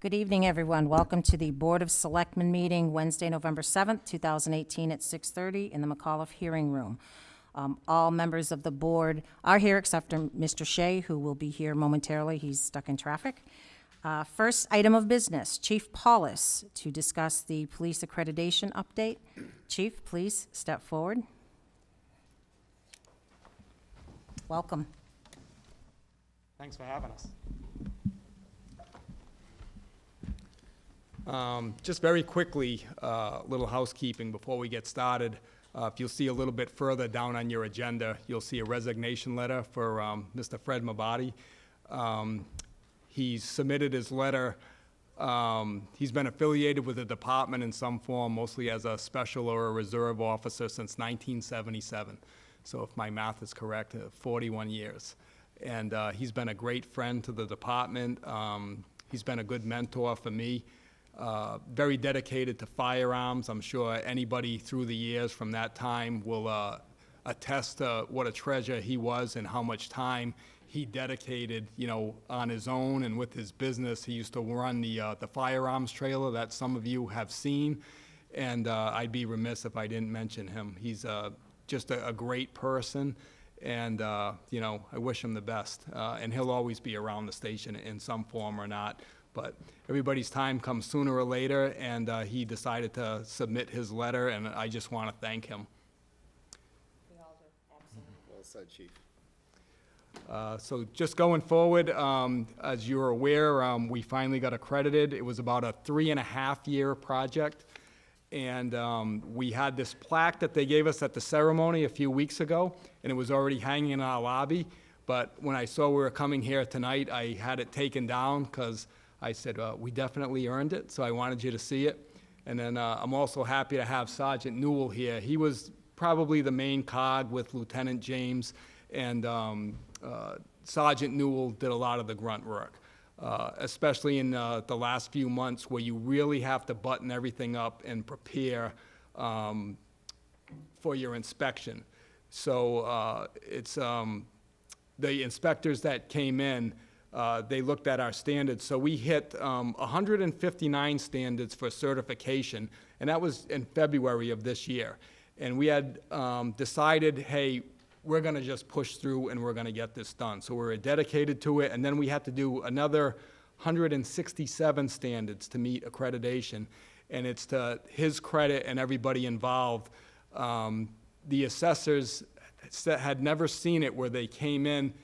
Good evening, everyone. Welcome to the Board of Selectmen meeting Wednesday, November 7th, 2018 at 6:30 in the McAuliffe Hearing Room. All members of the board are here except for Mr. Shea, who will be here momentarily. He's stuck in traffic. First item of business, Chief Paulus to discuss the police accreditation update. Chief, please step forward. Welcome. Thanks for having us. Just very quickly, little housekeeping before we get started. If you'll see a little bit further down on your agenda, you'll see a resignation letter for Mr. Fred Mabadi. He's submitted his letter. He's been affiliated with the department in some form, mostly as a special or a reserve officer since 1977. So if my math is correct, 41 years. And he's been a great friend to the department. He's been a good mentor for me. Very dedicated to firearms. I'm sure anybody through the years from that time will attest to what a treasure he was and how much time he dedicated, you know, on his own and with his business. He used to run the firearms trailer that some of you have seen, and I'd be remiss if I didn't mention him. He's just a great person, and you know, I wish him the best. And he'll always be around the station in some form or not. But everybody's time comes sooner or later, and he decided to submit his letter, and I just want to thank him. We all do. Absolutely. Well said, Chief. So just going forward, as you're aware, we finally got accredited. It was about a 3.5-year project, and we had this plaque that they gave us at the ceremony a few weeks ago, and it was already hanging in our lobby. But when I saw we were coming here tonight, I had it taken down because I said, we definitely earned it, so I wanted you to see it. And then I'm also happy to have Sergeant Newell here. He was probably the main cog with Lieutenant James, and Sergeant Newell did a lot of the grunt work, especially in the last few months where you really have to button everything up and prepare for your inspection. So it's the inspectors that came in, they looked at our standards. So we hit 159 standards for certification, and that was in February of this year. And we had decided, hey, we're going to just push through and we're going to get this done. So we're dedicated to it, and then we had to do another 167 standards to meet accreditation, and it's to his credit and everybody involved. The assessors had never seen it where they came in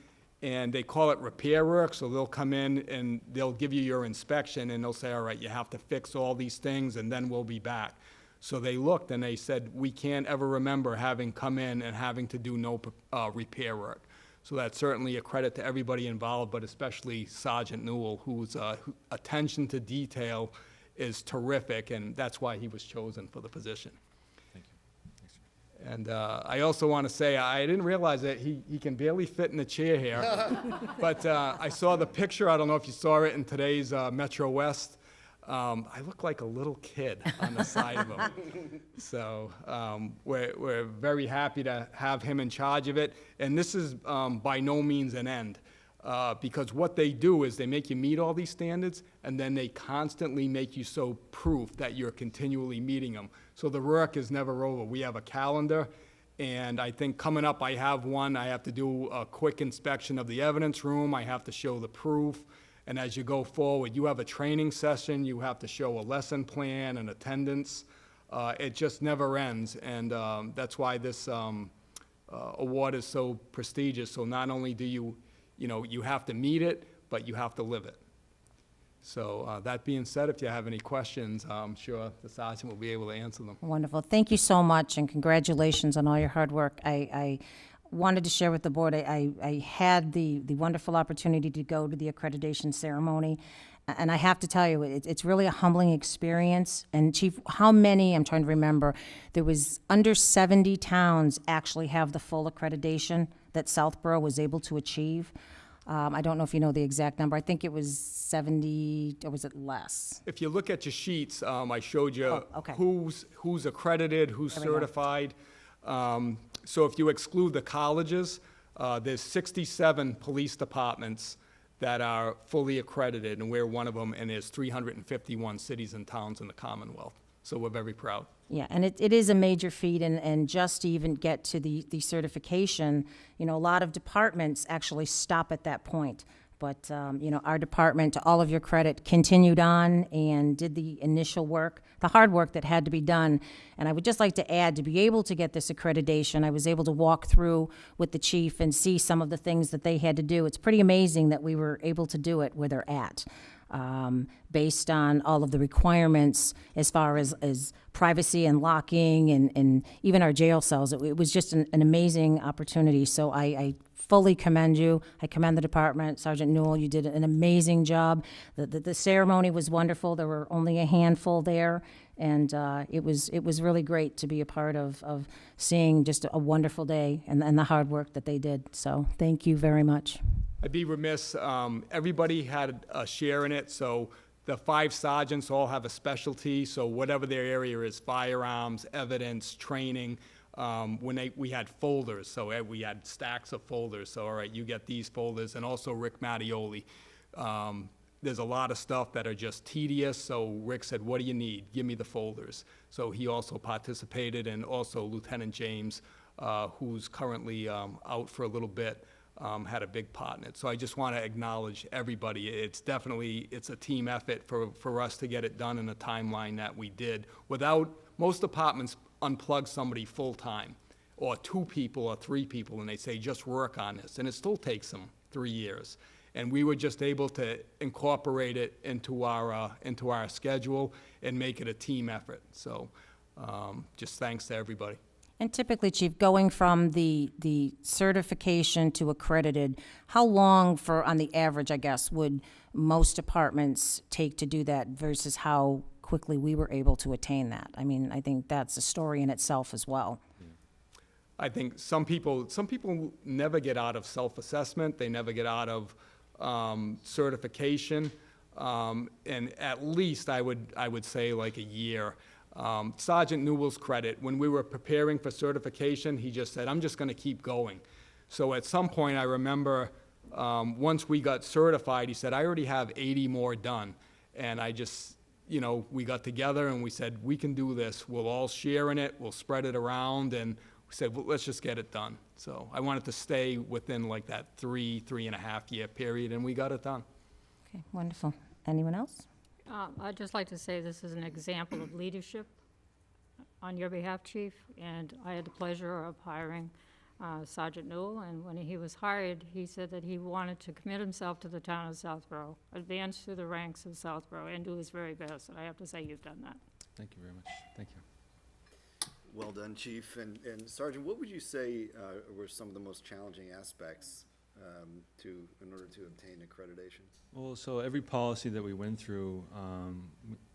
and they call it repair work, so they'll come in and they'll give you your inspection and they'll say, all right, you have to fix all these things and then we'll be back. So they looked and they said, we can't ever remember having come in and having to do no repair work. So that's certainly a credit to everybody involved, but especially Sergeant Newell, whose attention to detail is terrific, and that's why he was chosen for the position. And I also want to say, I didn't realize that he can barely fit in the chair here. But I saw the picture. I don't know if you saw it in today's Metro West. I look like a little kid on the side of him. So we're very happy to have him in charge of it. And this is by no means an end. Because what they do is they make you meet all these standards, and then they constantly make you show proof that you're continually meeting them. So the work is never over. We have a calendar, and I think coming up I have one. I have to do a quick inspection of the evidence room. I have to show the proof. And as you go forward, you have a training session. You have to show a lesson plan and attendance. It just never ends, and that's why this award is so prestigious. So not only do you have to meet it, but you have to live it. So that being said, if you have any questions, I'm sure the sergeant will be able to answer them. Wonderful. Thank you so much, and congratulations on all your hard work. I wanted to share with the board, I had the wonderful opportunity to go to the accreditation ceremony, and I have to tell you, it's really a humbling experience. And Chief, how many, I'm trying to remember, there was under 70 towns actually have the full accreditation that Southborough was able to achieve. I don't know if you know the exact number. I think it was 70, or was it less? If you look at your sheets, I showed you okay. who's accredited, who's certified. So if you exclude the colleges, there's 67 police departments that are fully accredited, and we're one of them, and there's 351 cities and towns in the Commonwealth. So we're very proud. Yeah, and it is a major feat, and just to even get to the certification, a lot of departments actually stop at that point. But, our department, to all of your credit, continued on and did the initial work, the hard work that had to be done. And I would just like to add, to be able to get this accreditation, I was able to walk through with the chief and see some of the things that they had to do. It's pretty amazing that we were able to do it where they're at, based on all of the requirements as far as privacy and locking and even our jail cells. It was just an amazing opportunity. So I fully commend you. I commend the department. Sergeant Newell, you did an amazing job. The ceremony was wonderful. There were only a handful there, and it was really great to be a part of seeing just a wonderful day and the hard work that they did. So thank you very much. I'd be remiss, everybody had a share in it, so the 5 sergeants all have a specialty, so whatever their area is, firearms, evidence, training. We had folders, so we had stacks of folders, so all right, you get these folders, and also Rick Mattioli. There's a lot of stuff that are just tedious, so Rick said, what do you need? Give me the folders. So he also participated, and also Lieutenant James, who's currently out for a little bit, had a big part in it. So I just want to acknowledge everybody. It's a team effort for us to get it done in the timeline that we did. Most departments unplug somebody full-time, or 2 people or 3 people, and they say, just work on this. And it still takes them 3 years. And we were just able to incorporate it into our schedule and make it a team effort. So just thanks to everybody. And typically, Chief, going from the certification to accredited, how long on the average, I guess, would most departments take to do that versus how quickly we were able to attain that? I mean, I think that's a story in itself as well. I think some people never get out of self-assessment. They never get out of certification. And at least I would say like a year. Sergeant Newell's credit, when we were preparing for certification, he just said, I'm just going to keep going. So at some point, I remember once we got certified, he said, I already have 80 more done. And I just, we got together and we said, we can do this. We'll all share in it. We'll spread it around. And we said, well, let's just get it done. So I wanted to stay within like that 3.5 year period, and we got it done. Okay, wonderful. Anyone else? I'd just like to say this is an example of leadership on your behalf, Chief, and I had the pleasure of hiring Sergeant Newell, and when he was hired, he said that he wanted to commit himself to the town of Southborough, advance through the ranks of Southborough, and do his very best, and I have to say you've done that. Thank you very much. Thank you. Well done, Chief. And Sergeant, what would you say were some of the most challenging aspects in order to obtain accreditation? Well, so every policy that we went through,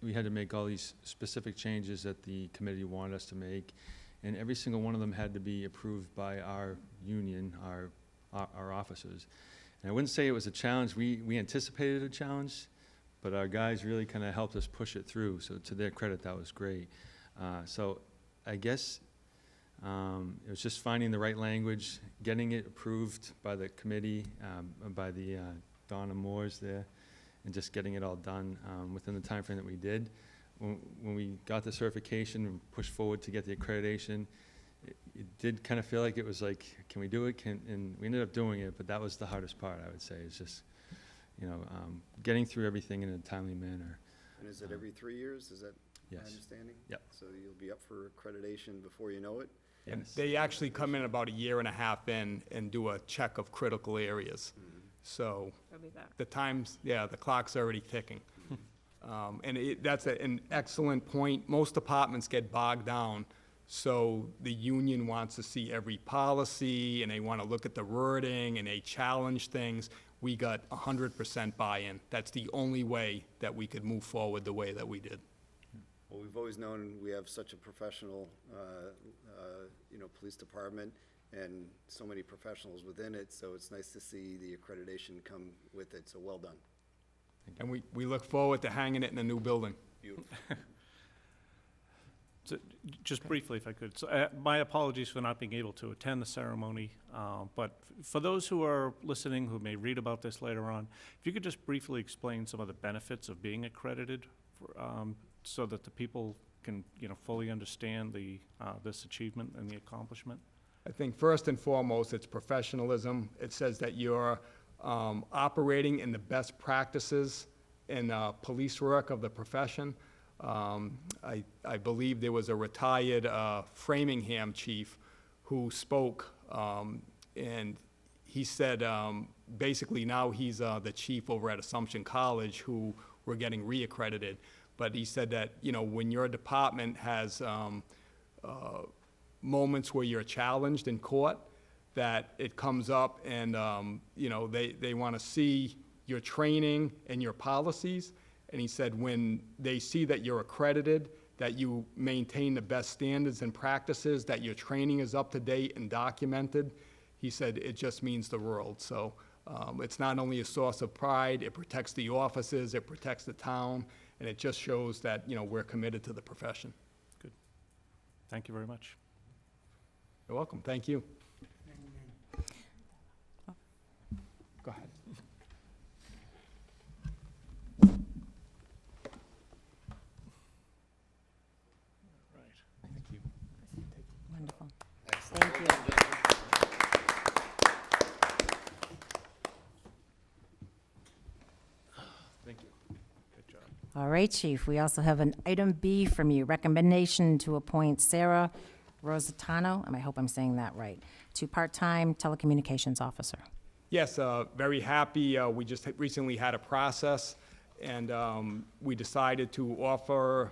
we had to make all these specific changes that the committee wanted us to make, and every single one of them had to be approved by our union, our officers. And I wouldn't say it was a challenge. We anticipated a challenge, but our guys really kind of helped us push it through. So to their credit, that was great. So I guess it was just finding the right language, getting it approved by the committee, by the Donna Moores there, and just getting it all done within the time frame that we did. When we got the certification and pushed forward to get the accreditation, it did kind of feel like it was like, can we do it? And we ended up doing it, but that was the hardest part, I would say. It's just, getting through everything in a timely manner. And is it every 3 years? Is that my Yes. understanding? Yep. So you'll be up for accreditation before you know it? And Yes. they actually come in about 1.5 years in and do a check of critical areas. So I'll be back. the clock's already ticking. And that's an excellent point. Most departments get bogged down, so the union wants to see every policy, and they want to look at the wording, and they challenge things. We got 100% buy-in. That's the only way that we could move forward the way that we did. Well, we've always known we have such a professional, police department and so many professionals within it, so it's nice to see the accreditation come with it, so well done. And we look forward to hanging it in a new building. Beautiful. So, just briefly, if I could. So, my apologies for not being able to attend the ceremony, but for those who are listening, who may read about this later on, if you could just briefly explain some of the benefits of being accredited, so that the people can, fully understand this achievement and the accomplishment. I think first and foremost, it's professionalism. It says that you're operating in the best practices in police work of the profession. I believe there was a retired Framingham chief who spoke, and he said basically now he's the chief over at Assumption College who we're getting reaccredited. But he said that, when your department has moments where you're challenged in court, that it comes up and, they want to see your training and your policies. And he said when they see that you're accredited, that you maintain the best standards and practices, that your training is up to date and documented, he said it just means the world. So it's not only a source of pride, it protects the offices, it protects the town, and it just shows that, we're committed to the profession. Good. Thank you very much. You're welcome. Thank you. Go ahead. Thank you. Wonderful. Excellent. Thank you. Thank you. Good job. All right, Chief, we also have an item B from you, recommendation to appoint Sarah Rosatano, and I hope I'm saying that right, to part-time telecommunications officer. Yes, very happy. We just recently had a process, and we decided to offer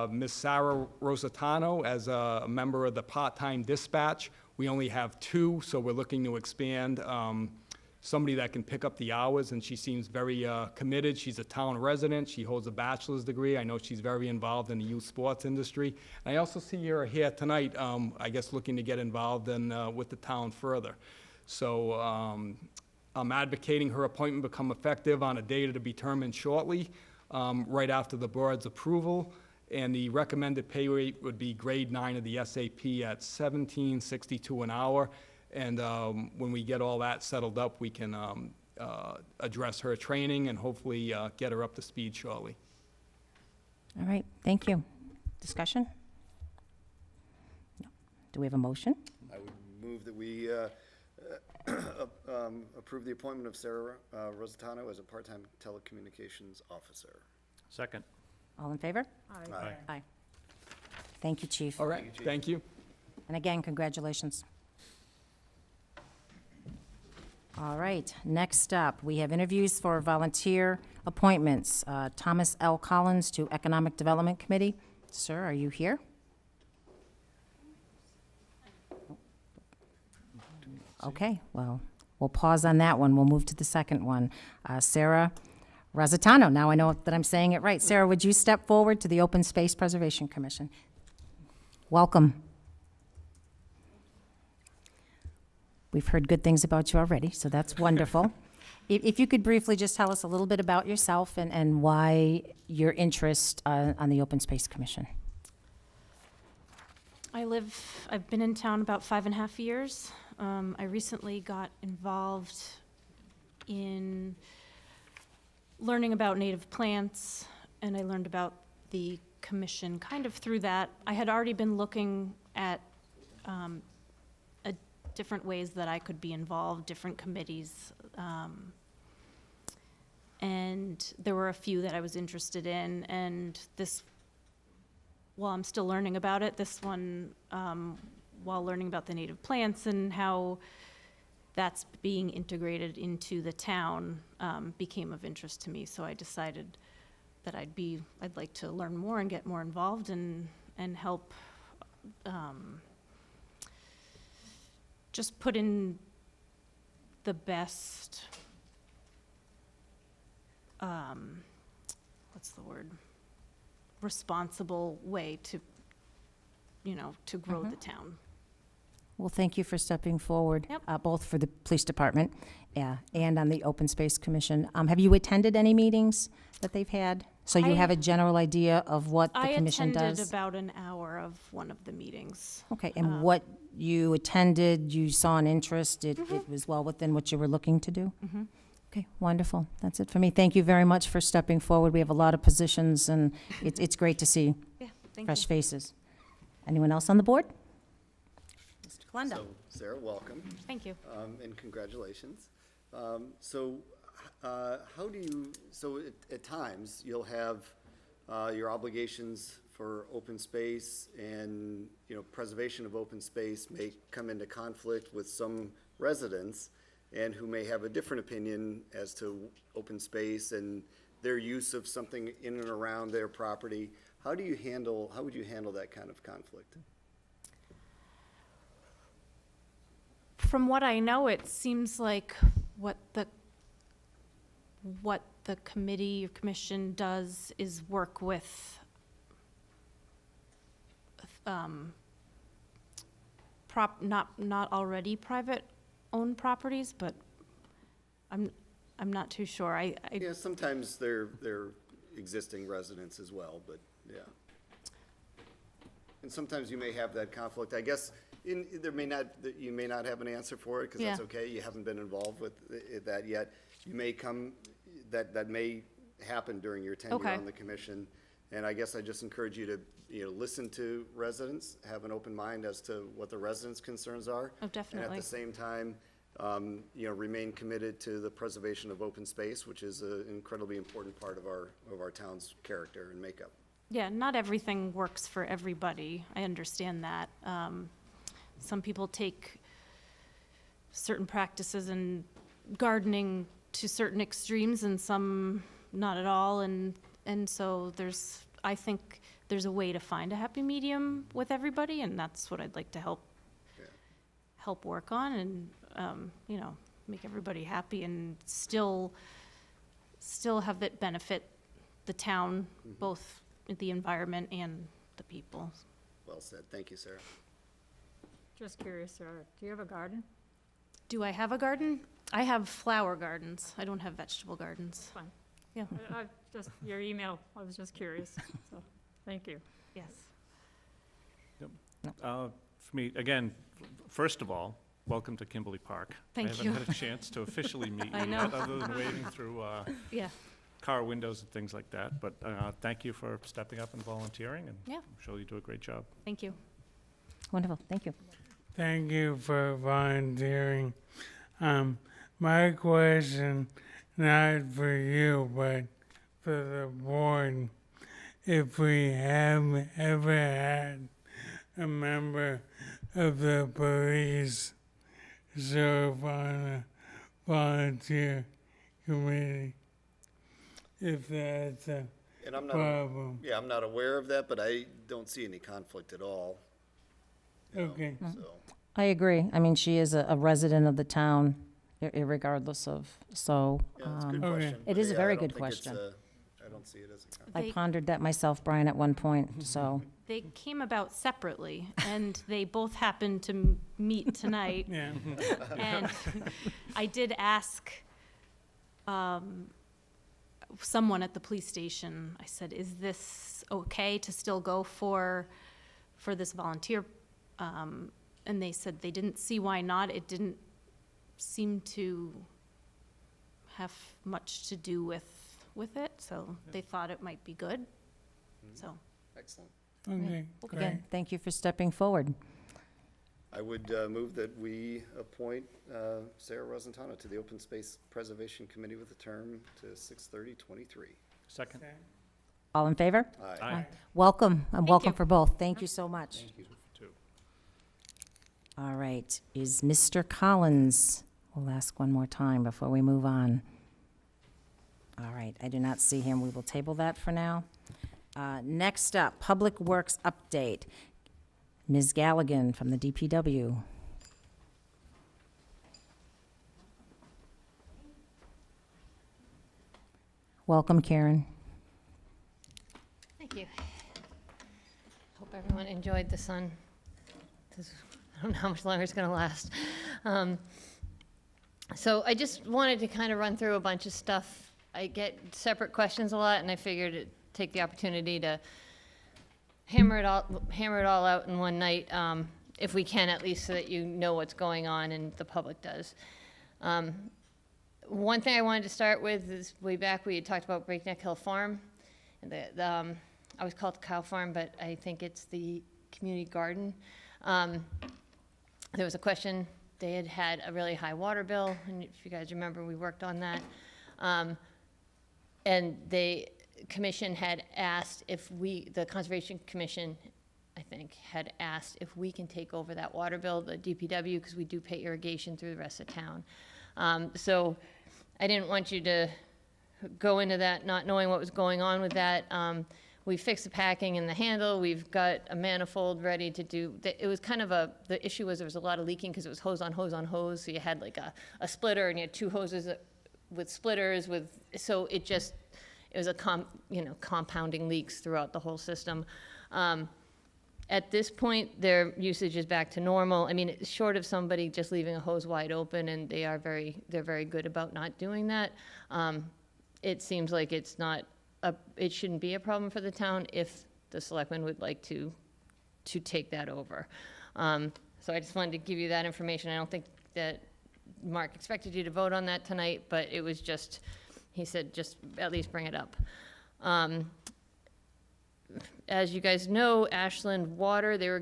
Ms. Sarah Rosatano as a member of the part-time dispatch. We only have 2, so we're looking to expand. Somebody that can pick up the hours, and she seems very committed. She's a town resident. She holds a bachelor's degree. I know she's very involved in the youth sports industry. And I also see her here tonight, I guess looking to get involved with the town further. So I'm advocating her appointment become effective on a date to be determined shortly, right after the board's approval. And the recommended pay rate would be grade 9 of the SAP at $17.62 an hour. And when we get all that settled up, we can address her training and hopefully get her up to speed shortly. All right, thank you. Discussion? No. Do we have a motion? I would move that we approve the appointment of Sarah Rosatano as a part-time telecommunications officer. Second. All in favor? Aye. Aye. Thank you, Chief. All right, thank you. And again, congratulations. All right, next up, we have interviews for volunteer appointments. Thomas L. Collins to Economic Development Committee. Sir, are you here? Okay, well, we'll pause on that one. We'll move to the second one. Sarah Rosatano, now I know that I'm saying it right. Sarah, would you step forward to the Open Space Preservation Commission? Welcome. We've heard good things about you already, so that's wonderful. If you could briefly just tell us a little bit about yourself and why your interest on the Open Space Commission. I've been in town about 5.5 years. I recently got involved in learning about native plants, and I learned about the commission kind of through that. I had already been looking at different ways that I could be involved, different committees, and there were a few that I was interested in, and this, while I'm still learning about it, this one, while learning about the native plants and how that's being integrated into the town, became of interest to me, so I decided that I'd like to learn more and get more involved and help just put in the best, responsible way to, to grow the town. Well, thank you for stepping forward, Yep. both for the police department and on the Open Space Commission. Have you attended any meetings that they've had? So you I- have a general idea of what the I commission attended does? about an hour of one of the meetings. Okay, and what you attended, you saw an interest, it was well within what you were looking to do? Okay, wonderful. That's it for me. Thank you very much for stepping forward. We have a lot of positions, and it's great to see Yeah, thank fresh you. faces. Anyone else on the board? Mr. Glenda? So, Sarah, welcome, Thank you. and congratulations. How do you, so at times, you'll have your obligations for open space and, preservation of open space may come into conflict with some residents and who may have a different opinion as to open space and their use of something in and around their property. How would you handle that kind of conflict? From what I know, it seems like what the committee or commission does is work with not already private owned properties, but I'm not too sure. Yeah, sometimes they're existing residents as well, but, yeah. And sometimes you may have that conflict. I guess you may not have an answer for it, because that's Yeah. okay. You haven't been involved with that yet. You may that may happen during your tenure Okay. on the commission. And I guess I just encourage you to, listen to residents, have an open mind as to what the residents' concerns are. Oh, definitely. And at the same time, remain committed to the preservation of open space, which is an incredibly important part of our town's character and makeup. Yeah, not everything works for everybody. I understand that. Some people take certain practices in gardening to certain extremes and some not at all. And so I think there's a way to find a happy medium with everybody, and that's what I'd like to help work on and, make everybody happy and still have it benefit the town, both the environment and the people. Well said. Thank you, Sarah. Just curious, Sarah, do you have a garden? Do I have a garden? I have flower gardens. I don't have vegetable gardens. Fine. Yeah, Your email, I was just curious, so, thank you. yes. For me, again, first of all, welcome to Kimberly Park. Thank I you. haven't had a chance to officially meet I you know. yet, other than waving through Yeah, car windows and things like that. But thank you for stepping up and volunteering, and Yeah. I'm sure you do a great job. thank you. Wonderful, thank you. Thank you for volunteering. My question, not for you, but for the board, if we have ever had a member of the police serve on a volunteer committee, if that's a And I'm problem. I'm not aware of that, but I don't see any conflict at all. Okay. So, I agree. I mean, she is a resident of the town, irregardless of, so. yeah, it's a good Okay. question. It but is a yeah, very I don't good think it's question. I don't see it as a conflict. I They- pondered that myself, Brian, at one point, so. They came about separately, and they both happened to meet tonight. Yeah. And I did ask someone at the police station, I said, is this okay to still go for this volunteer? And they said they didn't see why not. It didn't seem to have much to do with it, so they thought it might be good, so. Excellent. Okay, great. Again, thank you for stepping forward. I would move that we appoint Sarah Rosentano to the Open Space Preservation Committee with a term to 6/30/23. Second? All in favor? Aye. Aye. Welcome, and Thank welcome you. for both. Thank you so much. Thank you, too. All right, is Mr. Collins, we'll ask one more time before we move on. All right, I do not see him. We will table that for now. Next up, Public Works Update. Ms. Galligan from the DPW. Welcome, Karen. Thank you. Hope everyone enjoyed the sun. I don't know how much longer it's going to last. So I just wanted to kind of run through a bunch of stuff I get separate questions a lot, and I figured to take the opportunity to hammer it all out in one night, if we can, at least so that you know what's going on and the public does. One thing I wanted to start with is way back we had talked about Breakneck Hill Farm. And I always call it the cow farm, but I think it's the community garden. There was a question, they had had a really high water bill, and if you guys remember, we worked on that. And the commission had asked if the Conservation Commission, I think, had asked if we can take over that water bill, the DPW, because we do pay irrigation through the rest of town. So I didn't want you to go into that not knowing what was going on with that. We fixed the packing and the handle. We've got a manifold ready to do. It was kind of the issue was there was a lot of leaking because it was hose on hose on hose. So you had like a splitter and you had two hoses with splitters so it was a compounding leaks throughout the whole system. At this point, their usage is back to normal. I mean, short of somebody just leaving a hose wide open, and they're very good about not doing that. It seems like it shouldn't be a problem for the town if the selectmen would like to take that over. So I just wanted to give you that information. I don't think that Mark expected you to vote on that tonight, but it was just, he said, just at least bring it up. As you guys know, Ashland Water, they're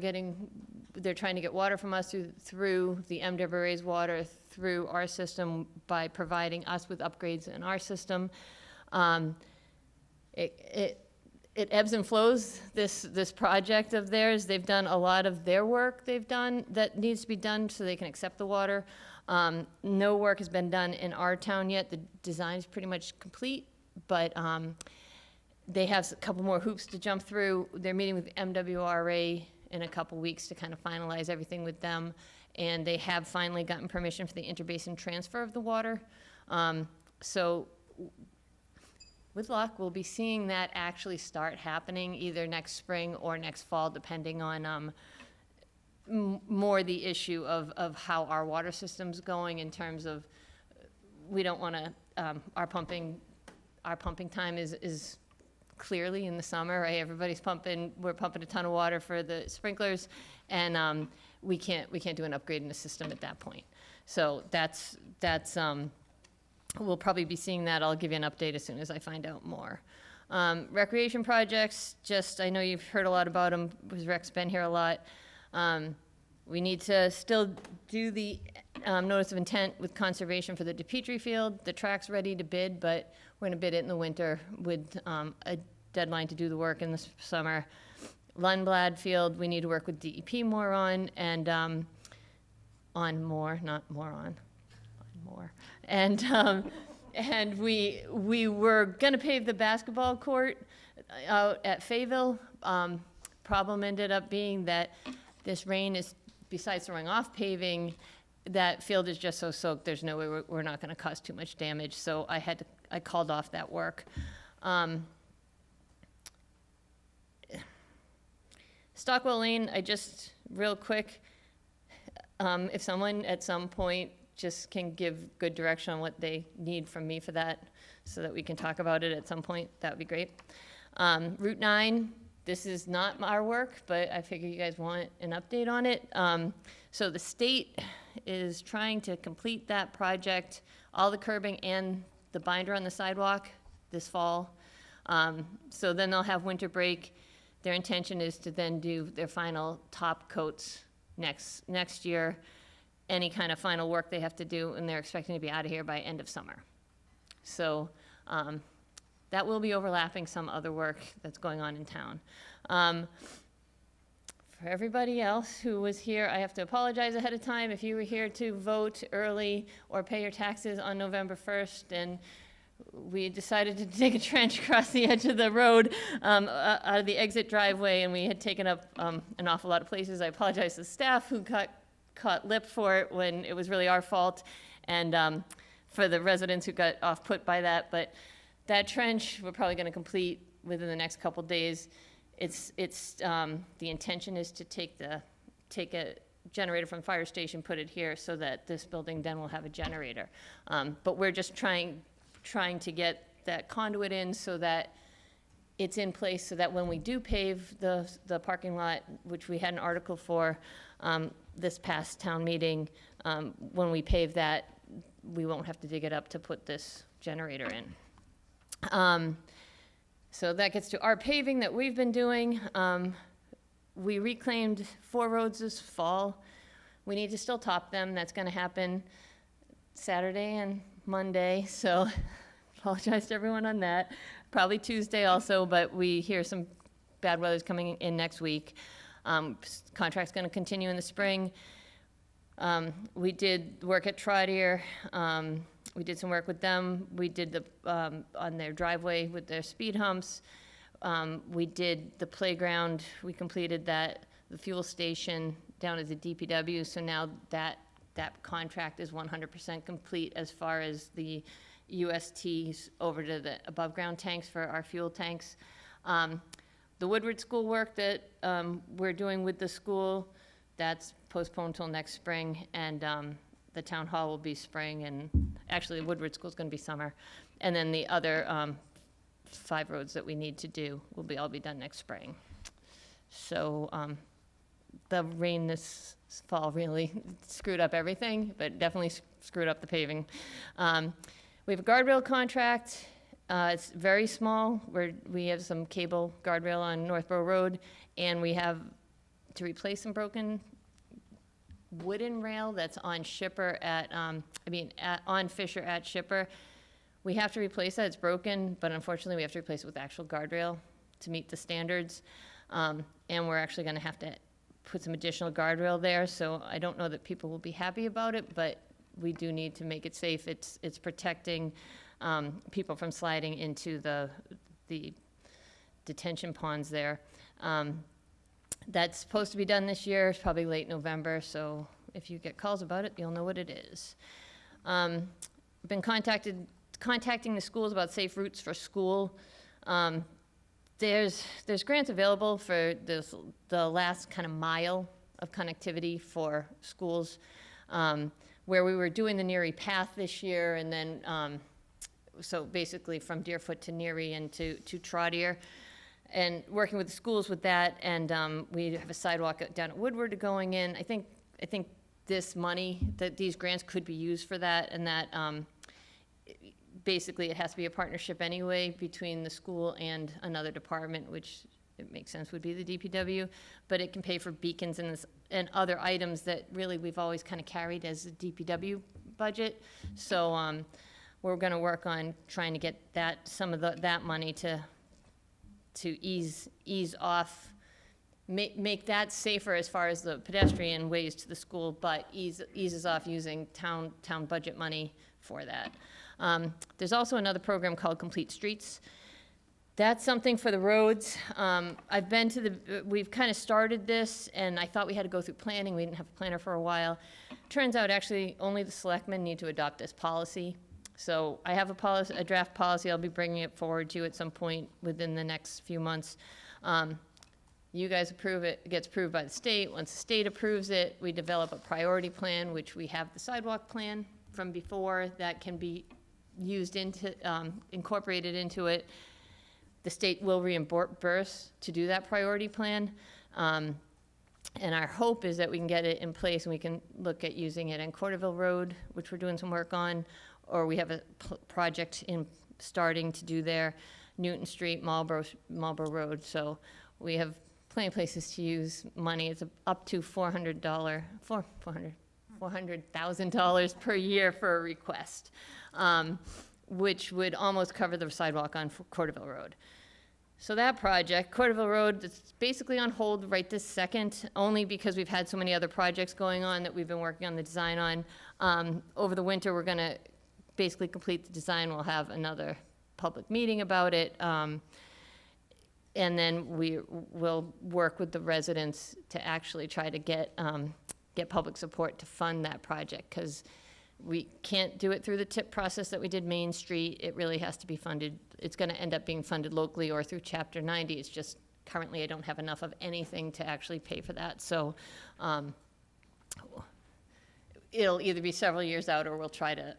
trying to get water from us through the MWRA's water through our system by providing us with upgrades in our system. It ebbs and flows, this project of theirs. They've done a lot of their work that needs to be done so they can accept the water. No work has been done in our town yet. The design is pretty much complete, but they have a couple more hoops to jump through. They're meeting with MWRA in a couple weeks to kind of finalize everything with them. And they have finally gotten permission for the interbasin transfer of the water. So with luck, we'll be seeing that actually start happening either next spring or next fall, depending on more the issue of how our water system's going in terms of, we don't want to, our pumping time is clearly in the summer, right? We're pumping a ton of water for the sprinklers, and we can't do an upgrade in the system at that point. So that's we'll probably be seeing that. I'll give you an update as soon as I find out more. Recreation projects, I know you've heard a lot about them, because Rec's been here a lot. We need to still do the notice of intent with conservation for the DePetrie field. The track's ready to bid, but we're going to bid it in the winter with a deadline to do the work in the summer. Lundblad field, we need to work with DEP more on, and on more, not more on more. And we were going to pave the basketball court out at Fayetteville. Problem ended up being that this rain is, besides throwing off paving, that field is just so soaked, there's no way we're not going to cause too much damage. So I called off that work. Stockwell Lane, real quick, if someone at some point just can give good direction on what they need from me for that, so that we can talk about it at some point, that would be great. Route 9, this is not our work, but I figure you guys want an update on it. So the state is trying to complete that project, all the curbing and the binder on the sidewalk this fall. So then they'll have winter break. Their intention is to then do their final top coats next year, any kind of final work they have to do, and they're expecting to be out of here by end of summer. So that will be overlapping some other work that's going on in town. For everybody else who was here, I have to apologize ahead of time. If you were here to vote early or pay your taxes on November 1st, and we decided to take a trench across the edge of the road out of the exit driveway, and we had taken up an awful lot of places. I apologize to staff who caught lip for it when it was really our fault, and for the residents who got off-put by that. But that trench we're probably going to complete within the next couple days. The intention is to take a generator from the fire station, put it here, so that this building then will have a generator. But we're just trying to get that conduit in so that it's in place, so that when we do pave the parking lot, which we had an article for this past town meeting, when we pave that, we won't have to dig it up to put this generator in. So that gets to our paving that we've been doing. We reclaimed 4 roads this fall. We need to still top them. That's going to happen Saturday and Monday, so apologize to everyone on that. Probably Tuesday also, but we hear some bad weather's coming in next week. Contract's going to continue in the spring. We did work at Trotter. We did some work with them. We did on their driveway with their speed humps. We did the playground. We completed the fuel station down at the DPW. So now that contract is 100% complete as far as the USTs over to the above ground tanks for our fuel tanks. The Woodward School work that we're doing with the school, that's postponed till next spring, and the town hall will be spring, and actually Woodward School's gonna be summer. And then the other 5 roads that we need to do will all be done next spring. So the rain this fall really screwed up everything, but definitely screwed up the paving. We have a guardrail contract. It's very small. We have some cable guardrail on Northborough Road, and we have to replace some broken wooden rail that's on Shipper on Fisher at Shipper. We have to replace that. It's broken, but unfortunately we have to replace it with actual guardrail to meet the standards. And we're actually going to have to put some additional guardrail there, so I don't know that people will be happy about it, but we do need to make it safe. It's protecting people from sliding into the detention ponds there. That's supposed to be done this year. It's probably late November, so if you get calls about it, you'll know what it is. Been contacting the schools about safe routes for school. There's grants available for the last kind of mile of connectivity for schools, where we were doing the Neary Path this year, and then so basically from Deerfoot to Neary and to Trotter, and working with the schools with that, and we have a sidewalk down at Woodward going in. I think this money, that these grants could be used for that, and that basically it has to be a partnership anyway between the school and another department, which it makes sense would be the DPW, but it can pay for beacons and other items that really we've always kind of carried as a DPW budget. So we're going to work on trying to get some of that money to ease off, make that safer as far as the pedestrian ways to the school, but eases off using town budget money for that. There's also another program called Complete Streets. That's something for the roads. I've been to we've kind of started this, and I thought we had to go through planning. We didn't have a planner for a while. Turns out actually only the selectmen need to adopt this policy. So I have a draft policy. I'll be bringing it forward to you at some point within the next few months. You guys approve it, it gets approved by the state. Once the state approves it, we develop a priority plan, which we have the sidewalk plan from before that can be used incorporated into it. The state will reimburse to do that priority plan. And our hope is that we can get it in place and we can look at using it in Corderville Road, which we're doing some work on, or we have a project starting to do there, Newton Street, Marlborough Road. So we have plenty of places to use money. It's up to $400,000 per year for a request, which would almost cover the sidewalk on Corderville Road. So that project, Corderville Road, it's basically on hold right this second, only because we've had so many other projects going on that we've been working on the design on. Over the winter, we're going to basically complete the design. We'll have another public meeting about it. And then we will work with the residents to actually try to get public support to fund that project, because we can't do it through the TIP process that we did Main Street. It really has to be funded. It's going to end up being funded locally or through Chapter 90. It's just currently I don't have enough of anything to actually pay for that. So it'll either be several years out, or we'll try to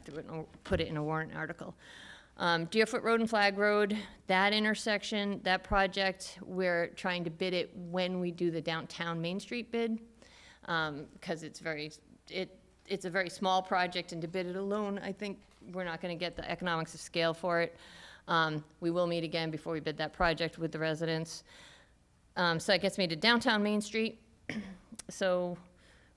do it and put it in a warrant article. Deerfoot Road and Flag Road, that intersection, that project, we're trying to bid it when we do the downtown Main Street bid, because it's a very small project, and to bid it alone, I think we're not gonna get the economics of scale for it. We will meet again before we bid that project with the residents. So that gets me to downtown Main Street. So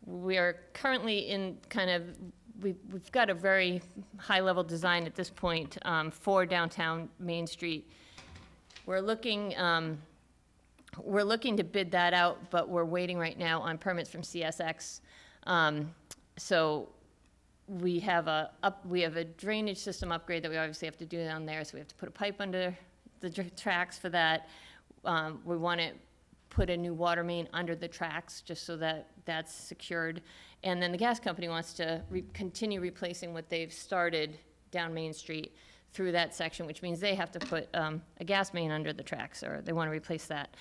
we are currently in kind of, we've got a very high-level design at this point for downtown Main Street. We're looking to bid that out, but we're waiting right now on permits from CSX. So we have a drainage system upgrade that we obviously have to do down there, so we have to put a pipe under the tracks for that. We want to put a new water main under the tracks, just so that that's secured. And then the gas company wants to continue replacing what they've started down Main Street through that section, which means they have to put a gas main under the tracks, or they want to replace that.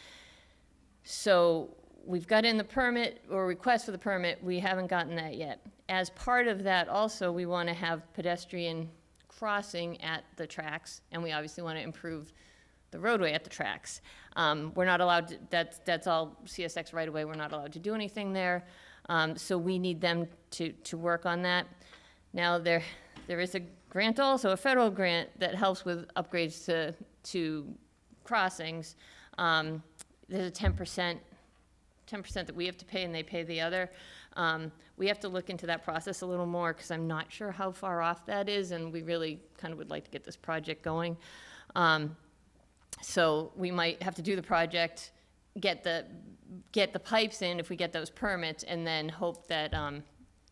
So we've got in the permit, or request for the permit, we haven't gotten that yet. As part of that also, we want to have pedestrian crossing at the tracks, and we obviously want to improve the roadway at the tracks. We're not allowed to, that's all CSX right away, we're not allowed to do anything there. So we need them to work on that. Now, there is a grant also, a federal grant, that helps with upgrades to crossings. There's a 10% that we have to pay, and they pay the other. We have to look into that process a little more, because I'm not sure how far off that is, and we really kind of would like to get this project going. So we might have to do the project, get the pipes in if we get those permits, and then hope that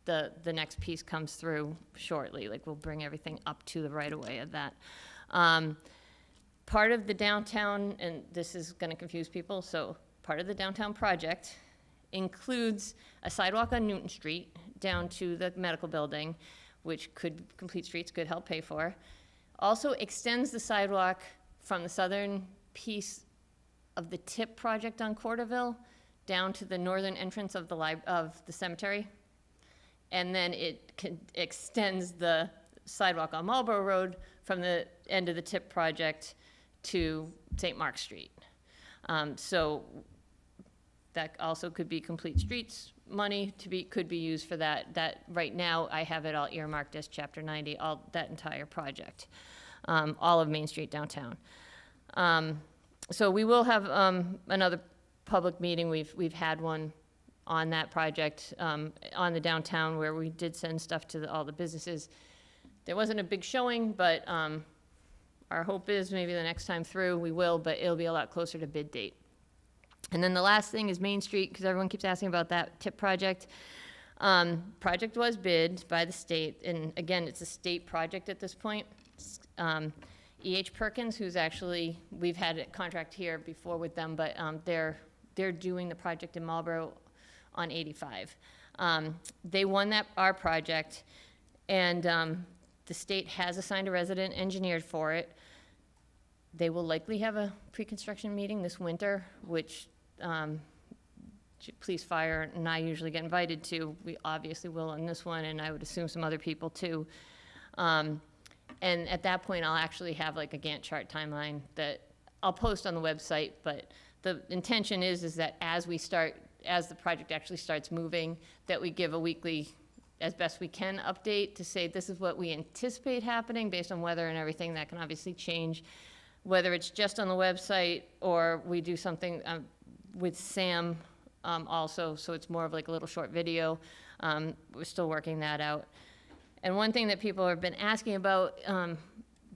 the next piece comes through shortly. Like, we'll bring everything up to the right-of-way of that. Part of the downtown, and this is going to confuse people, so part of the downtown project includes a sidewalk on Newton Street down to the medical building, which Complete Streets could help pay for. Also extends the sidewalk from the southern piece of the TIP project on Corderville down to the northern entrance of the cemetery. And then it extends the sidewalk on Marlborough Road from the end of the TIP project to St. Mark's Street. So that also could be Complete Streets money could be used for that. That right now I have it all earmarked as Chapter 90, that entire project, all of Main Street downtown. So we will have another public meeting. We've had one on that project on the downtown, where we did send stuff to all the businesses. There wasn't a big showing, but our hope is maybe the next time through we will, but it'll be a lot closer to bid date. And then the last thing is Main Street, because everyone keeps asking about that TIP project. Project was bid by the state, and again, it's a state project at this point. E.H. Perkins, who's actually, we've had a contract here before with them, but they're doing the project in Marlborough on 85. They won our project, and the state has assigned a resident engineer for it. They will likely have a pre-construction meeting this winter, which police, fire, and I usually get invited to. We obviously will on this one, and I would assume some other people too. And at that point, I'll actually have like a Gantt chart timeline that I'll post on the website, but the intention is that as the project actually starts moving, that we give a weekly, as best we can, update to say this is what we anticipate happening based on weather and everything. That can obviously change, whether it's just on the website or we do something with Sam also, so it's more of like a little short video. We're still working that out. And one thing that people have been asking about,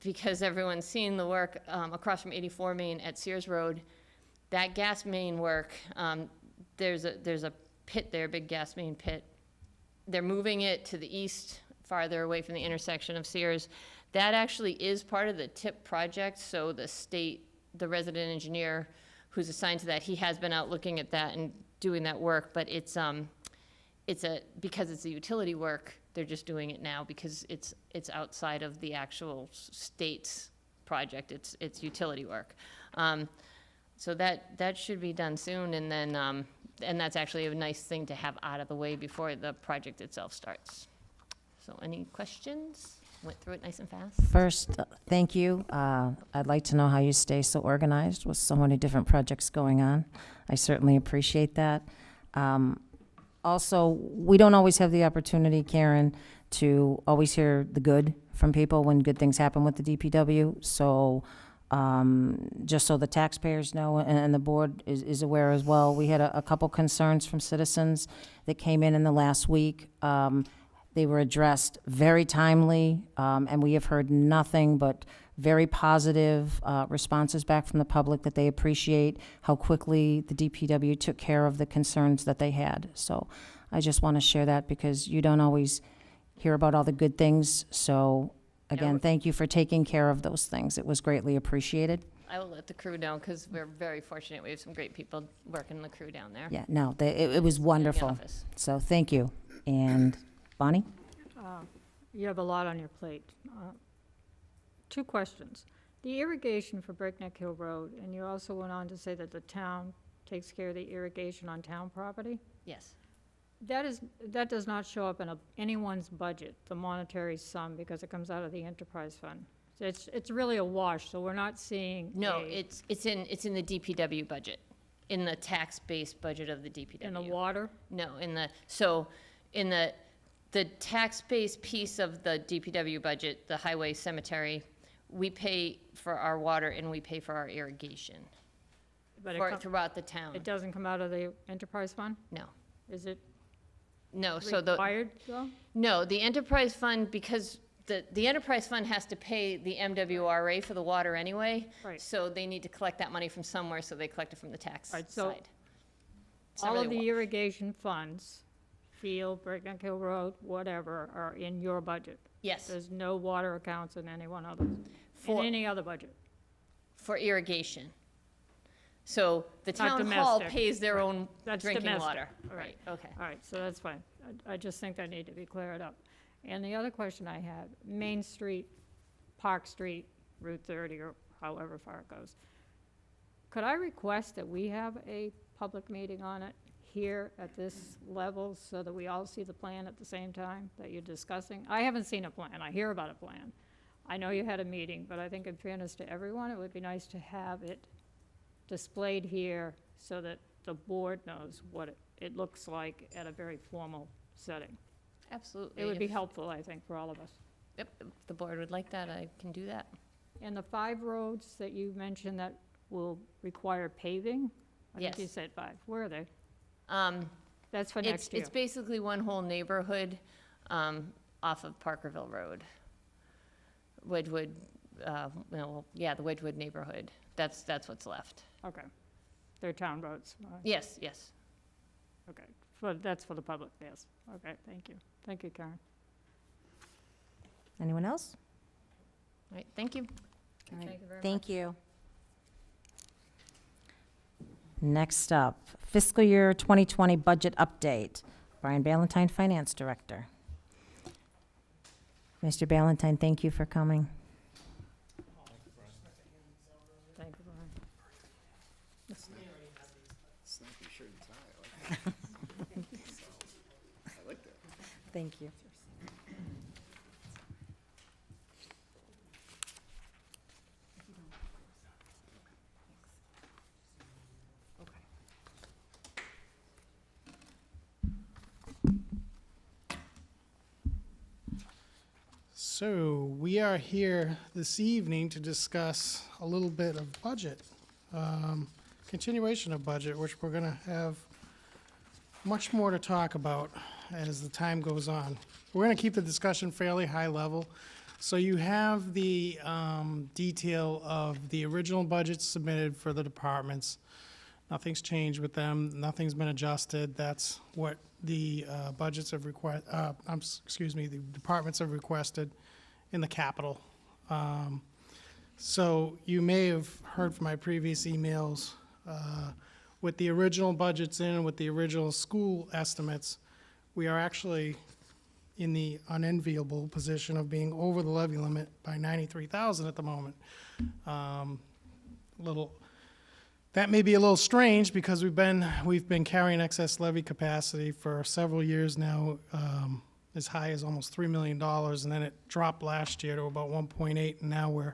because everyone's seen the work across from 84 Main at Sears Road, that gas main work, there's a pit there, big gas main pit. They're moving it to the east, farther away from the intersection of Sears. That actually is part of the TIP project, so the state, the resident engineer who's assigned to that, he has been out looking at that and doing that work, but because it's a utility work, they're just doing it now because it's outside of the actual state's project. It's utility work. So that should be done soon, and then and that's actually a nice thing to have out of the way before the project itself starts. So any questions? went through it nice and fast. First, thank you. I'd like to know how you stay so organized with so many different projects going on. I certainly appreciate that. Also, we don't always have the opportunity, Karen, to always hear the good from people when good things happen with the DPW. So, just so the taxpayers know and the board is aware as well, we had a couple concerns from citizens that came in the last week. They were addressed very timely, and we have heard nothing but very positive responses back from the public that they appreciate how quickly the DPW took care of the concerns that they had. So I just want to share that because you don't always hear about all the good things. So again, No. thank you for taking care of those things. It was greatly appreciated. I will let the crew know, because we're very fortunate. We have some great people working the crew down there. Yeah, no, it was in the wonderful. office. So thank you. And Bonnie? You have a lot on your plate. Two questions. The irrigation for Breakneck Hill Road, and you also went on to say that the town takes care of the irrigation on town property? Yes. That does not show up in anyone's budget, the monetary sum, because it comes out of the enterprise fund. So it's really a wash, so we're not seeing No, a- it's in the DPW budget, in the tax-based budget of the DPW. in the water? No, in the tax-based piece of the DPW budget, the highway cemetery, we pay for our water and we pay for our irrigation But throughout the town. it doesn't come out of the enterprise fund? No, Is it no, required, though? no, the enterprise fund, because the enterprise fund has to pay the MWRA for the water anyway. Right. So they need to collect that money from somewhere, so they collect it from the tax Right, so side. It's not All of really the wa- irrigation funds, Field, Breakneck Hill Road, whatever, are in your budget. Yes, There's no water accounts in anyone other, in For- any other budget. for irrigation. So the Not town hall domestic. pays their own That's drinking domestic. water. All Right, okay. All right, so that's fine. I just think that need to be cleared up. And the other question I had, Main Street, Park Street, Route 30, or however far it goes. Could I request that we have a public meeting on it here at this level so that we all see the plan at the same time that you're discussing? I haven't seen a plan. I hear about a plan. I know you had a meeting, but I think in fairness to everyone, it would be nice to have it displayed here so that the board knows what it looks like at a very formal setting. Absolutely. It would be If- helpful, I think, for all of us. Yep, if the board would like that, I can do that. And the 5 roads that you mentioned that will require paving? I think you Yes. said 5. Where are they? Um, That's for It's, next year. it's basically one whole neighborhood off of Parkerville Road. Wedgewood, the Wedgewood neighborhood. That's what's left. Okay. They're town roads. All right. Yes, yes. Okay. That's for the public, yes. Okay, thank you. Thank you, Karen. Anyone else? All right, thank you. All right, Thank you very thank you. Next up, fiscal year 2020 budget update. Brian Ballantyne, Finance Director. Mr. Ballantyne, thank you for coming. Thank you, Brian. Snappy shirt and tie. I like that. Thank you. So we are here this evening to discuss a little bit of budget, continuation of budget, which we're going to have much more to talk about as the time goes on. We're going to keep the discussion fairly high level. So you have the detail of the original budgets submitted for the departments. Nothing's changed with them. Nothing's been adjusted. That's what the budgets have the departments have requested in the capital. So you may have heard from my previous emails, with the original budgets in, with the original school estimates, we are actually in the unenviable position of being over the levy limit by 93,000 at the moment. That may be a little strange because we've been carrying excess levy capacity for several years now, as high as almost $3 million, and then it dropped last year to about 1.8, and now we're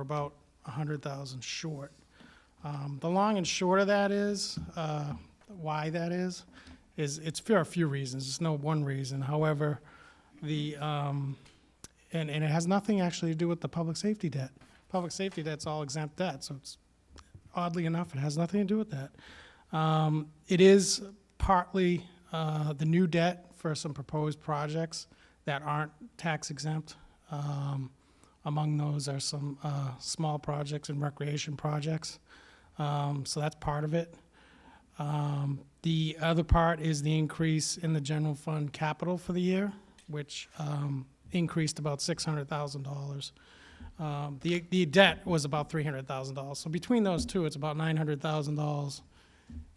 about 100,000 short. The long and short of that is, why that is it's for a few reasons. It's no one reason. However, and it has nothing actually to do with the public safety debt. Public safety debt's all exempt debt, so it's, oddly enough, it has nothing to do with that. It is partly the new debt for some proposed projects that aren't tax exempt. Among those are some small projects and recreation projects. So that's part of it. The other part is the increase in the general fund capital for the year, which increased about $600,000. The debt was about $300,000. So between those two, it's about $900,000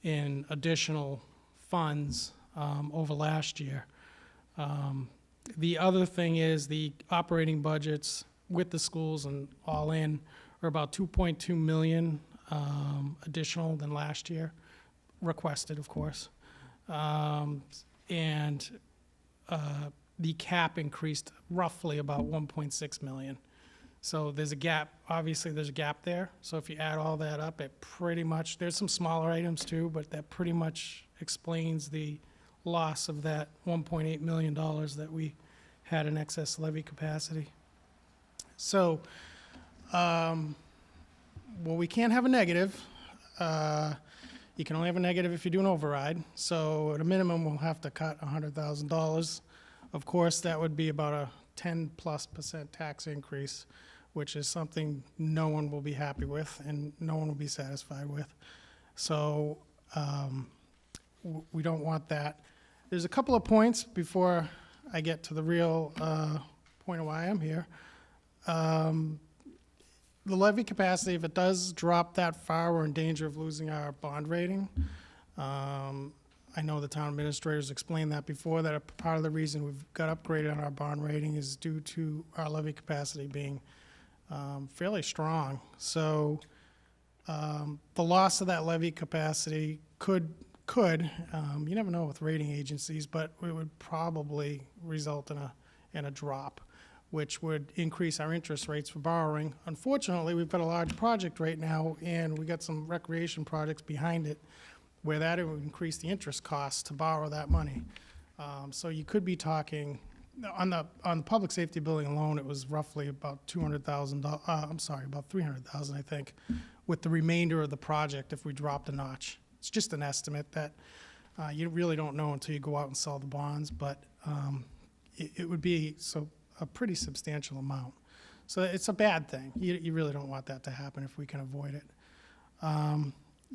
in additional funds over last year. The other thing is the operating budgets with the schools and all in are about 2.2 million additional than last year, requested, of course. And the cap increased roughly about 1.6 million. So there's a gap, obviously there's a gap there. So if you add all that up, it pretty much, there's some smaller items too, but that pretty much explains the loss of that $1.8 million that we had in excess levy capacity. So, well, we can't have a negative. You can only have a negative if you do an override. So at a minimum, we'll have to cut $100,000. Of course, that would be about a 10+% tax increase, which is something no one will be happy with and no one will be satisfied with. So we don't want that. There's a couple of points before I get to the real point of why I'm here. The levy capacity, if it does drop that far, we're in danger of losing our bond rating. I know the town administrators explained that before, that a part of the reason we've got upgraded on our bond rating is due to our levy capacity being fairly strong. So the loss of that levy capacity could you never know with rating agencies, but it would probably result in a drop, which would increase our interest rates for borrowing. Unfortunately, we've got a large project right now, and we got some recreation projects behind it, where that would increase the interest costs to borrow that money. So you could be talking, on the public safety building alone, it was roughly about $200,000, I'm sorry, about $300,000, I think, with the remainder of the project if we dropped a notch. It's just an estimate that you really don't know until you go out and sell the bonds, but it would be a pretty substantial amount. So it's a bad thing. You really don't want that to happen if we can avoid it.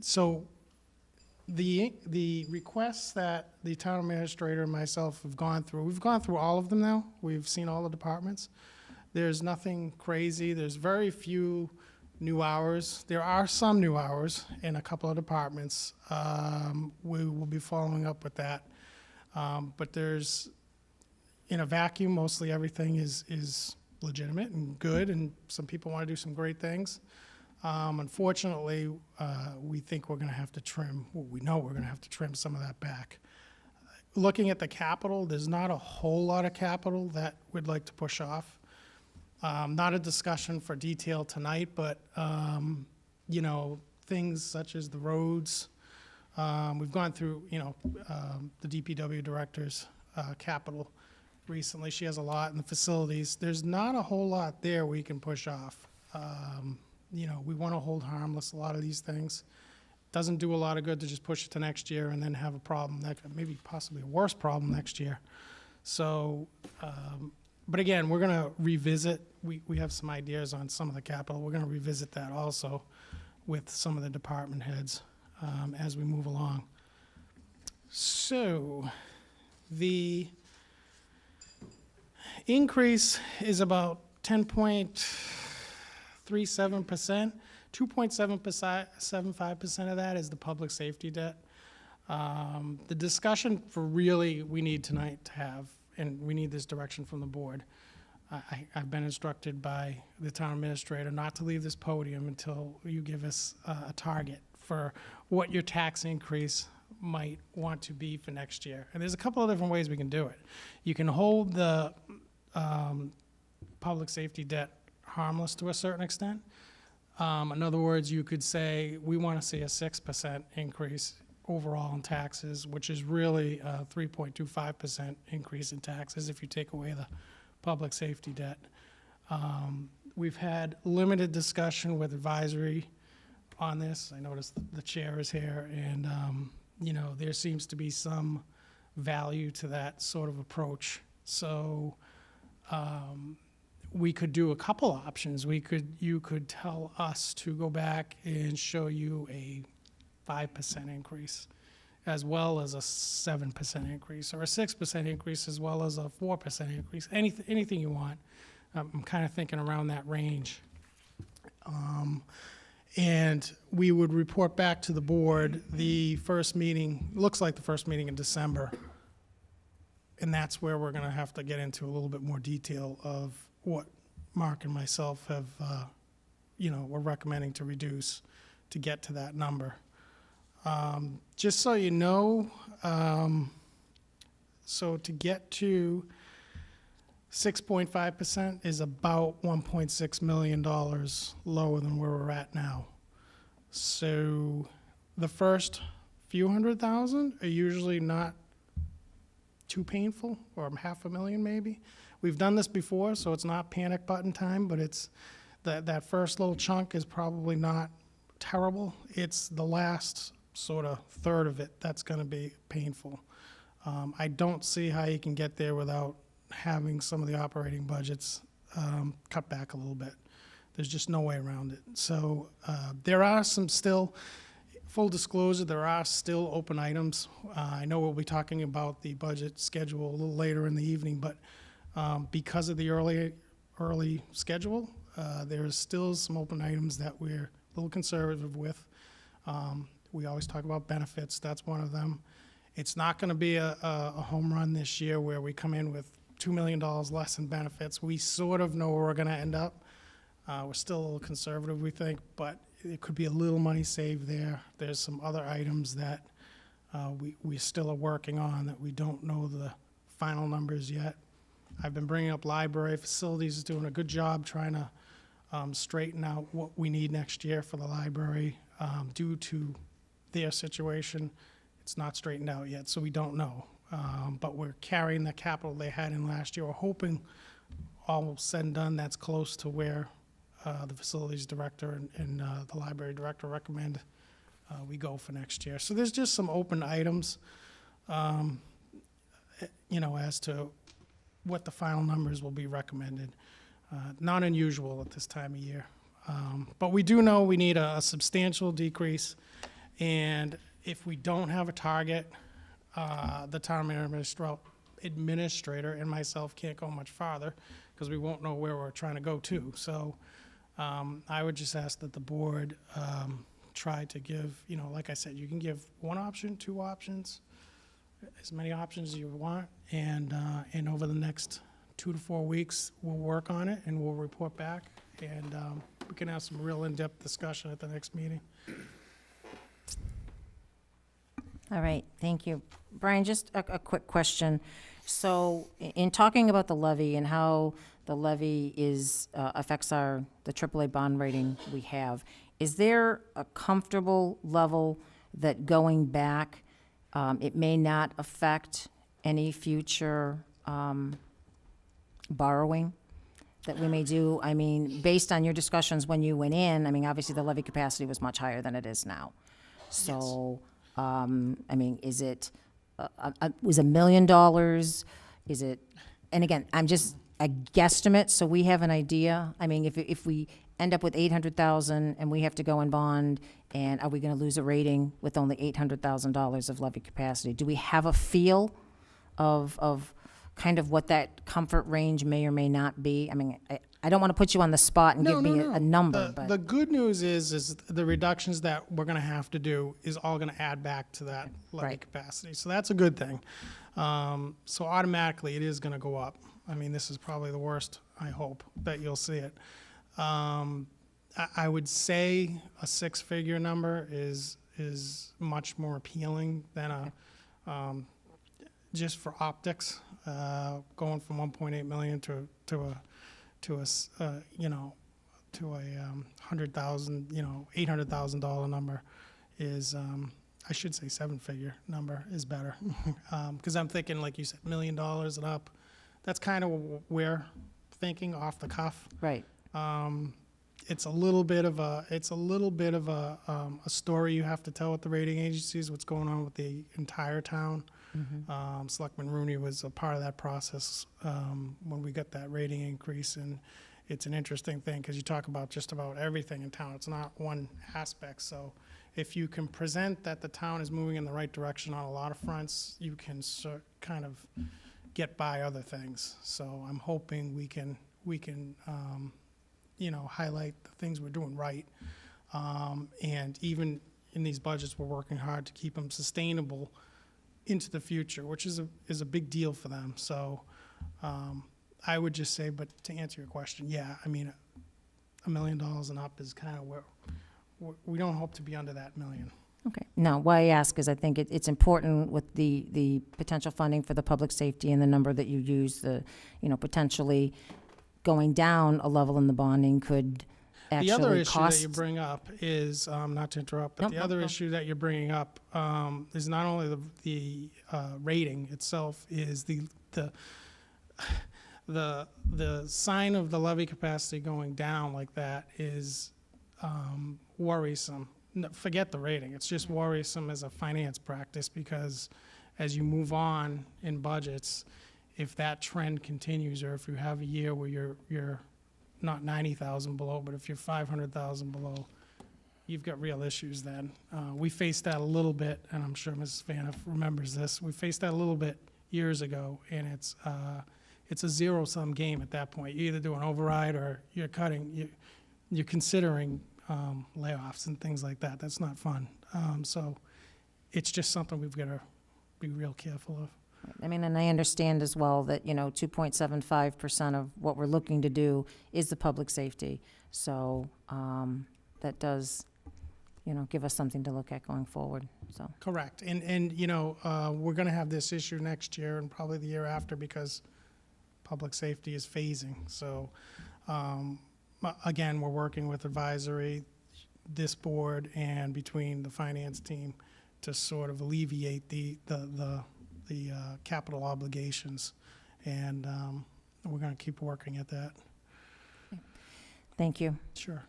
So the requests that the town administrator and myself have gone through, we've gone through all of them now. We've seen all the departments. There's nothing crazy. There's very few new hours. There are some new hours in a couple of departments. We will be following up with that. But there's, in a vacuum, mostly everything is legitimate and good, and some people want to do some great things. Unfortunately, we think we're going to have to trim, well, we know we're going to have to trim some of that back. Looking at the capital, there's not a whole lot of capital that we'd like to push off. Not a discussion for detail tonight, but, you know, things such as the roads. We've gone through, you know, the DPW director's capital recently. She has a lot in the facilities. There's not a whole lot there we can push off. You know, we want to hold harmless a lot of these things. Doesn't do a lot of good to just push it to next year and then have a problem, maybe possibly a worse problem next year. So, but again, we're going to revisit. We have some ideas on some of the capital. We're going to revisit that also with some of the department heads as we move along. So the increase is about 10.37%. 2.75% of that is the public safety debt. The discussion for really we need tonight to have, and we need this direction from the board. I've been instructed by the town administrator not to leave this podium until you give us a target for what your tax increase might want to be for next year. And there's a couple of different ways we can do it. You can hold the public safety debt harmless to a certain extent. In other words, you could say, we want to see a 6% increase overall in taxes, which is really a 3.25% increase in taxes if you take away the public safety debt. We've had limited discussion with advisory on this. I noticed the chair is here, and, you know, there seems to be some value to that sort of approach. So we could do a couple options. You could tell us to go back and show you a 5% increase, as well as a 7% increase, or a 6% increase, as well as a 4% increase, anything you want. I'm kind of thinking around that range. And we would report back to the board the first meeting, looks like the first meeting in December. And that's where we're going to have to get into a little bit more detail of what Mark and myself have, you know, we're recommending to reduce to get to that number. Just so you know, so to get to 6.5% is about $1.6 million lower than where we're at now. So the first few $100,000 are usually not too painful, or $500,000 maybe. We've done this before, so it's not panic button time, but it's that first little chunk is probably not terrible. It's the last sort of third of it that's going to be painful. I don't see how you can get there without having some of the operating budgets cut back a little bit. There's just no way around it. So there are some still, full disclosure, there are still open items. I know we'll be talking about the budget schedule a little later in the evening, but because of the early schedule, there's still some open items that we're a little conservative with. We always talk about benefits. That's one of them. It's not going to be a home run this year where we come in with $2 million less in benefits. We sort of know where we're going to end up. We're still a little conservative, we think, but it could be a little money saved there. There's some other items that we still are working on that we don't know the final numbers yet. I've been bringing up library facilities, is doing a good job trying to straighten out what we need next year for the library due to their situation. It's not straightened out yet, so we don't know. But we're carrying the capital they had in last year. We're hoping, all said and done, that's close to where the facilities director and the library director recommend we go for next year. So there's just some open items, you know, as to what the final numbers will be recommended. Not unusual at this time of year. But we do know we need a substantial decrease, and if we don't have a target, the town administrator and myself can't go much farther because we won't know where we're trying to go to. So I would just ask that the board try to give, you know, like I said, you can give one option, two options, as many options as you want, and over the next 2 to 4 weeks, we'll work on it and we'll report back, and we can have some real in-depth discussion at the next meeting. All right, thank you. Brian, just a quick question. So in talking about the levy and how the levy affects the AAA bond rating we have, is there a comfortable level that going back, it may not affect any future borrowing that we may do? I mean, based on your discussions when you went in, I mean, obviously the levy capacity was much higher than it is now. So, I mean, was it $1 million? Is it, and again, I'm just a guesstimate, so we have an idea. I mean, if we end up with 800,000 and we have to go and bond, and are we going to lose a rating with only $800,000 of levy capacity? Do we have a feel of kind of what that comfort range may or may not be? I mean, I don't want to put you on the spot and give me a number, but. The good news is the reductions that we're going to have to do is all going to add back to that levy Right. capacity. So that's a good thing. So automatically, it is going to go up. I mean, this is probably the worst, I hope, that you'll see it. I would say a 6-figure number is is much more appealing than just for optics, going from 1.8 million to a $100,000, $800,000 number is, I should say seven-figure number is better. Because I'm thinking, like you said, $1 million and up. That's kind of what we're thinking off the cuff. Right. It's a little bit of a story you have to tell with the rating agencies, what's going on with the entire town. Selectman Rooney was a part of that process when we got that rating increase, and it's an interesting thing because you talk about just about everything in town. It's not one aspect. So if you can present that the town is moving in the right direction on a lot of fronts, you can kind of get by other things. So I'm hoping we can highlight the things we're doing right. And even in these budgets, we're working hard to keep them sustainable into the future, which is a big deal for them. So I would just say, but to answer your question, yeah, I mean, $1 million and up is kind of where we don't hope to be under that million. Okay. No, why I ask is I think it's important with the potential funding for the public safety and the number that you use, potentially going down a level in the bonding could actually The other issue cost. that you bring up is, not to interrupt, but Nope, the nope, other go. issue that you're bringing up is not only the rating itself, is the sign of the levy capacity going down like that is worrisome. No, forget the rating. It's just worrisome as a finance practice because as you move on in budgets, if that trend continues or if you have a year where you're not 90,000 below, but if you're 500,000 below, you've got real issues then. We faced that a little bit, and I'm sure Mrs. Faniff remembers this. We faced that a little bit years ago, and it's a zero-sum game at that point. You either do an override or you're cutting. You're considering layoffs and things like that. That's not fun. So it's just something we've got to be real careful of. I mean, and I understand as well that, 2.75% of what we're looking to do is the public safety. So that does, give us something to look at going forward, so. Correct. And we're going to have this issue next year and probably the year after because public safety is phasing. So, again, we're working with advisory, this board, and between the finance team to sort of alleviate the capital obligations. And we're going to keep working at that. Thank you. Sure.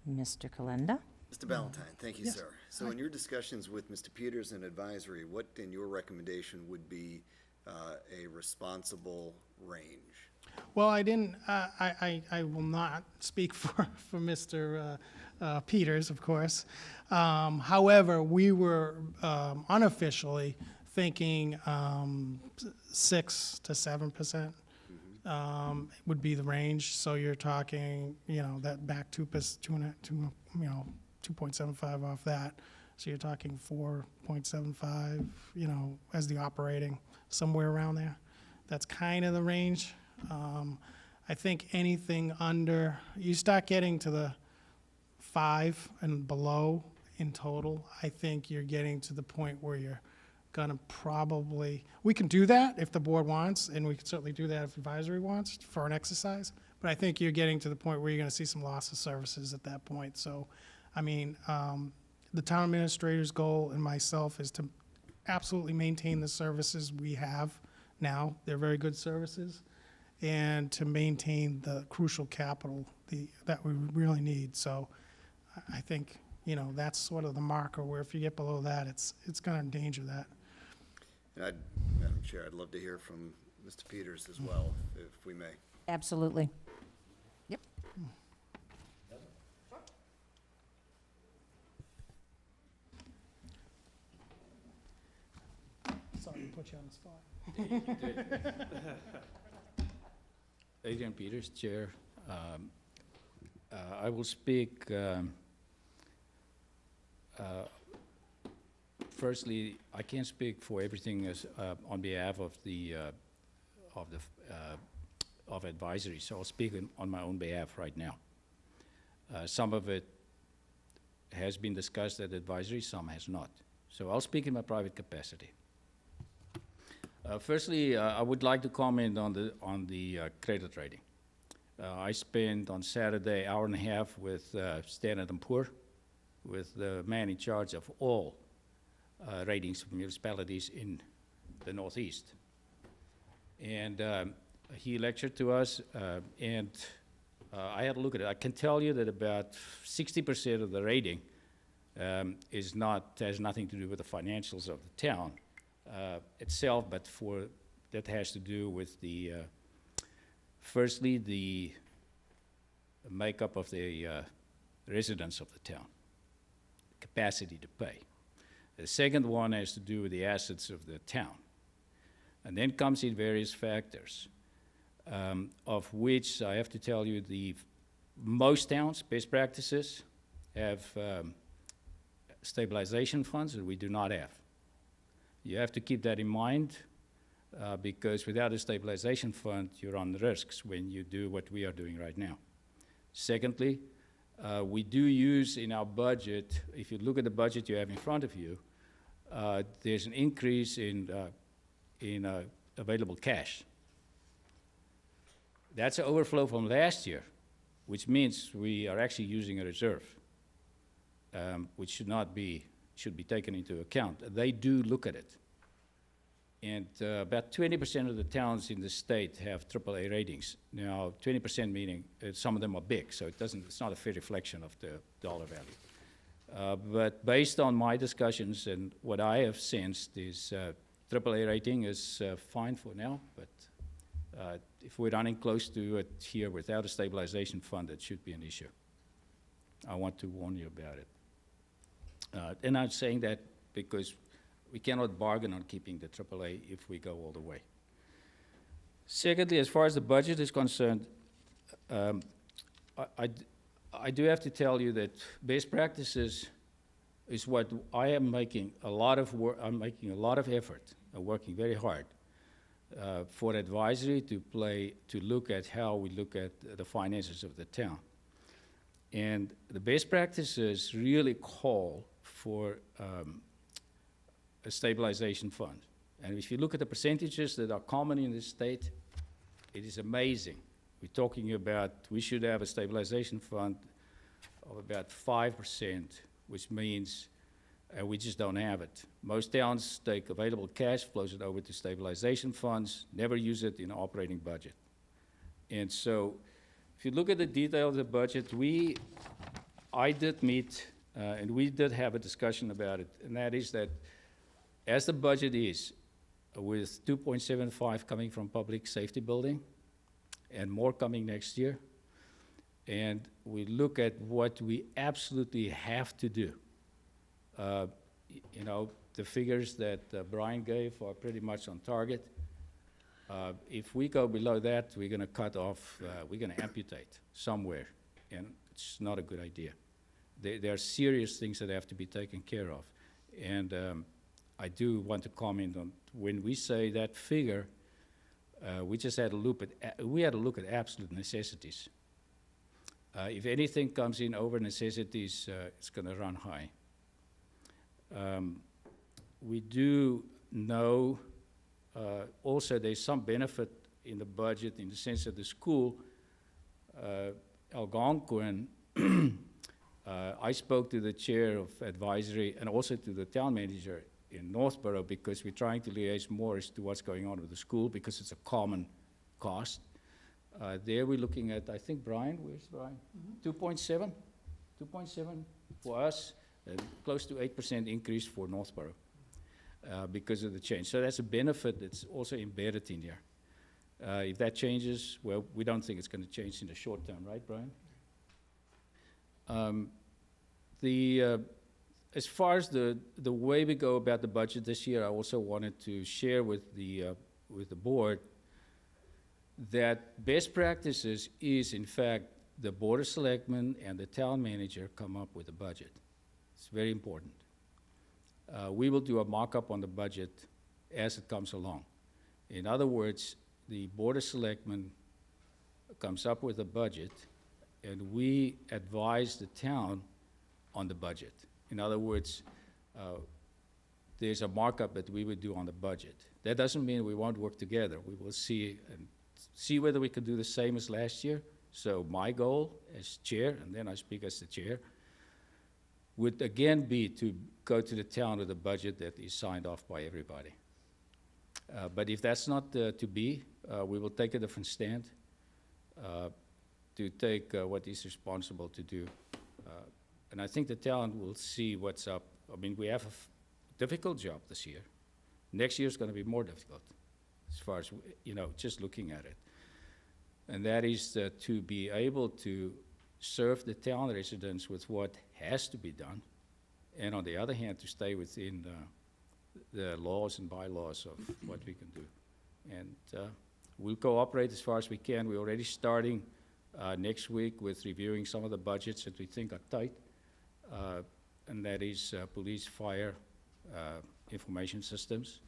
Mr. Kalenda? Mr. Ballantyne, thank you, Yes. sir. So in your discussions with Mr. Peters and advisory, what in your recommendation would be a responsible range? Well, I didn't, I will not speak for Mr. Peters, of course. However, we were unofficially thinking 6 to 7% would be the range. So you're talking, that back 2.75 off that. So you're talking 4.75, as the operating, somewhere around there. That's kind of the range. I think anything under, you start getting to the 5 and below in total, I think you're getting to the point where you're gonna probably, we can do that if the board wants, and we can certainly do that if advisory wants for an exercise, but I think you're getting to the point where you're gonna see some loss of services at that point. So, I mean, the town administrator's goal and myself is to absolutely maintain the services we have now. They're very good services. And to maintain the crucial capital that we really need. So I think, that's sort of the marker where if you get below that, it's going to endanger that. And Madam Chair, I'd love to hear from Mr. Peters as well, if we may. Absolutely. Yep. Sorry to put you on the spot. Adrian Peters, Chair. I will speak, firstly, I can't speak for everything as, on behalf of of advisory, so I'll speak on my own behalf right now. Some of it has been discussed at advisory, some has not. So I'll speak in my private capacity. Firstly, I would like to comment on the credit rating. I spent on Saturday hour and a half with Standard & Poor, with the man in charge of all ratings of municipalities in the Northeast. And he lectured to us, and I had a look at it. I can tell you that about 60% of the rating has nothing to do with the financials of the town itself, but that has to do with the firstly the makeup of the residents of the town, capacity to pay. The second one has to do with the assets of the town, and then comes in various factors, of which I have to tell you most towns, best practices, have stabilization funds that we do not have. You have to keep that in mind because without a stabilization fund, you run risks when you do what we are doing right now. Secondly, we do use in our budget, if you look at the budget you have in front of you, there's an increase in available cash. That's an overflow from last year, which means we are actually using a reserve, which should be taken into account. They do look at it. And about 20% of the towns in the state have AAA ratings. Now, 20% meaning some of them are big, so it's not a fair reflection of the dollar value. But based on my discussions and what I have sensed is AAA rating is fine for now, but if we're running close to it here without a stabilization fund, it should be an issue. I want to warn you about it. And I'm saying that because we cannot bargain on keeping the AAA if we go all the way. Secondly, as far as the budget is concerned, I do have to tell you that best practices is what I am making a lot of work. I'm making a lot of effort. I'm working very hard for advisory to look at how we look at the finances of the town. And the best practices really call for a stabilization fund. And if you look at the percentages that are common in this state, it is amazing. We're talking about, we should have a stabilization fund of about 5%, which means we just don't have it. Most towns take available cash, flows it over to stabilization funds, never use it in an operating budget. And so, if you look at the detail of the budget, I did meet, and we did have a discussion about it, and that is that as the budget is, with 2.75 coming from public safety building, and more coming next year, and we look at what we absolutely have to do. You know, the figures that Brian gave are pretty much on target. If we go below that, we're going to cut off, we're going to amputate somewhere, and it's not a good idea. There are serious things that have to be taken care of. And I do want to comment on, when we say that figure, we just had to look at absolute necessities. If anything comes in over necessities, it's going to run high. We do know also there's some benefit in the budget in the sense that the school, Algonquin, I spoke to the chair of advisory and also to the town manager in Northborough because we're trying to liaise more as to what's going on with the school because it's a common cost. There we're looking at, I think, Brian, where's Brian? 2.7 for us, close to 8% increase for Northborough because of the change. So that's a benefit that's also embedded in here. If that changes, well, we don't think it's going to change in the short term, right, Brian? As far as the way we go about the budget this year, I also wanted to share with the board that best practices is, in fact, the Board of Selectmen and the town manager come up with a budget. It's very important. We will do a mock-up on the budget as it comes along. In other words, the Board of Selectmen comes up with a budget, and we advise the town on the budget. In other words, there's a markup that we would do on the budget. That doesn't mean we won't work together. We will see whether we can do the same as last year. So my goal as chair, and then I speak as the chair, would again be to go to the town with a budget that is signed off by everybody. But if that's not to be, we will take a different stand to take what is responsible to do. And I think the town will see what's up. I mean, we have a difficult job this year. Next year is going to be more difficult, as far as, just looking at it. And that is to be able to serve the town residents with what has to be done, and on the other hand, to stay within the laws and bylaws of what we can do. And we'll cooperate as far as we can. We're already starting next week with reviewing some of the budgets that we think are tight, and that is police, fire, information systems.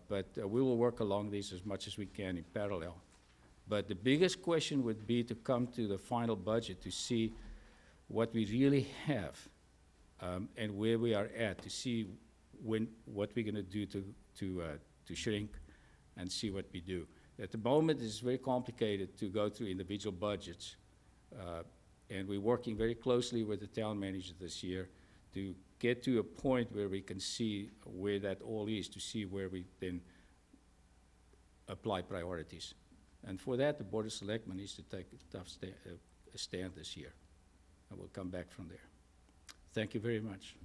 But we will work along these as much as we can in parallel. But the biggest question would be to come to the final budget to see what we really have and where we are at, to see what we're going to do to shrink and see what we do. At the moment, it's very complicated to go through individual budgets, and we're working very closely with the town manager this year to get to a point where we can see where that all is, to see where we then apply priorities. And for that, the Board of Selectmen needs to take a tough stand this year, and we'll come back from there. Thank you very much.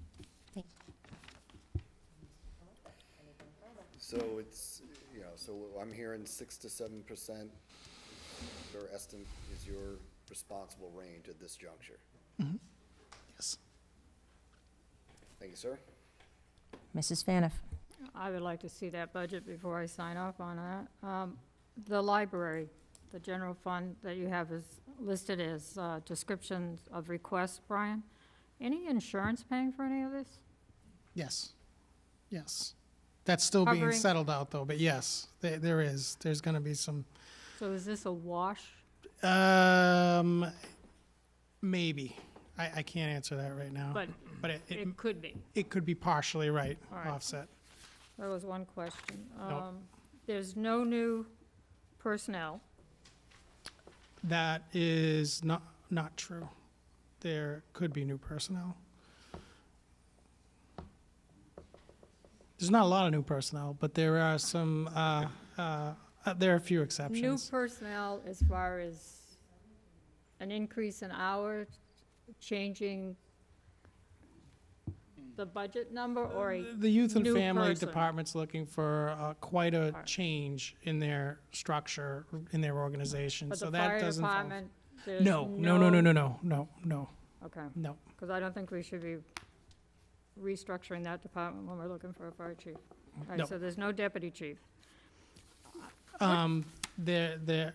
So it's, so I'm hearing 6 to 7%. Your estimate is your responsible range at this juncture. Yes. Thank you, sir. Mrs. Faniff. I would like to see that budget before I sign off on that. The library, the general fund that you have is listed as descriptions of requests, Brian. Any insurance paying for any of this? Yes. Yes. That's still being Covering- settled out, though, but yes, there is. There's going to be some, So is this a wash? maybe. I can't answer that right now. But it it could be. it could be partially right, All right. offset. That was one question. Nope. There's no new personnel. That is not true. There could be new personnel. There's not a lot of new personnel, but there are some, there are a few New exceptions. personnel as far as an increase in hours, changing the budget number, or a The Youth and new Family person. Department's looking for quite a Right. change in their structure, in their organization, But so the that fire doesn't. department, there's No. Okay, No. because I don't think we should be restructuring that department when we're looking for a fire chief. All right, No. so there's no deputy chief. They're,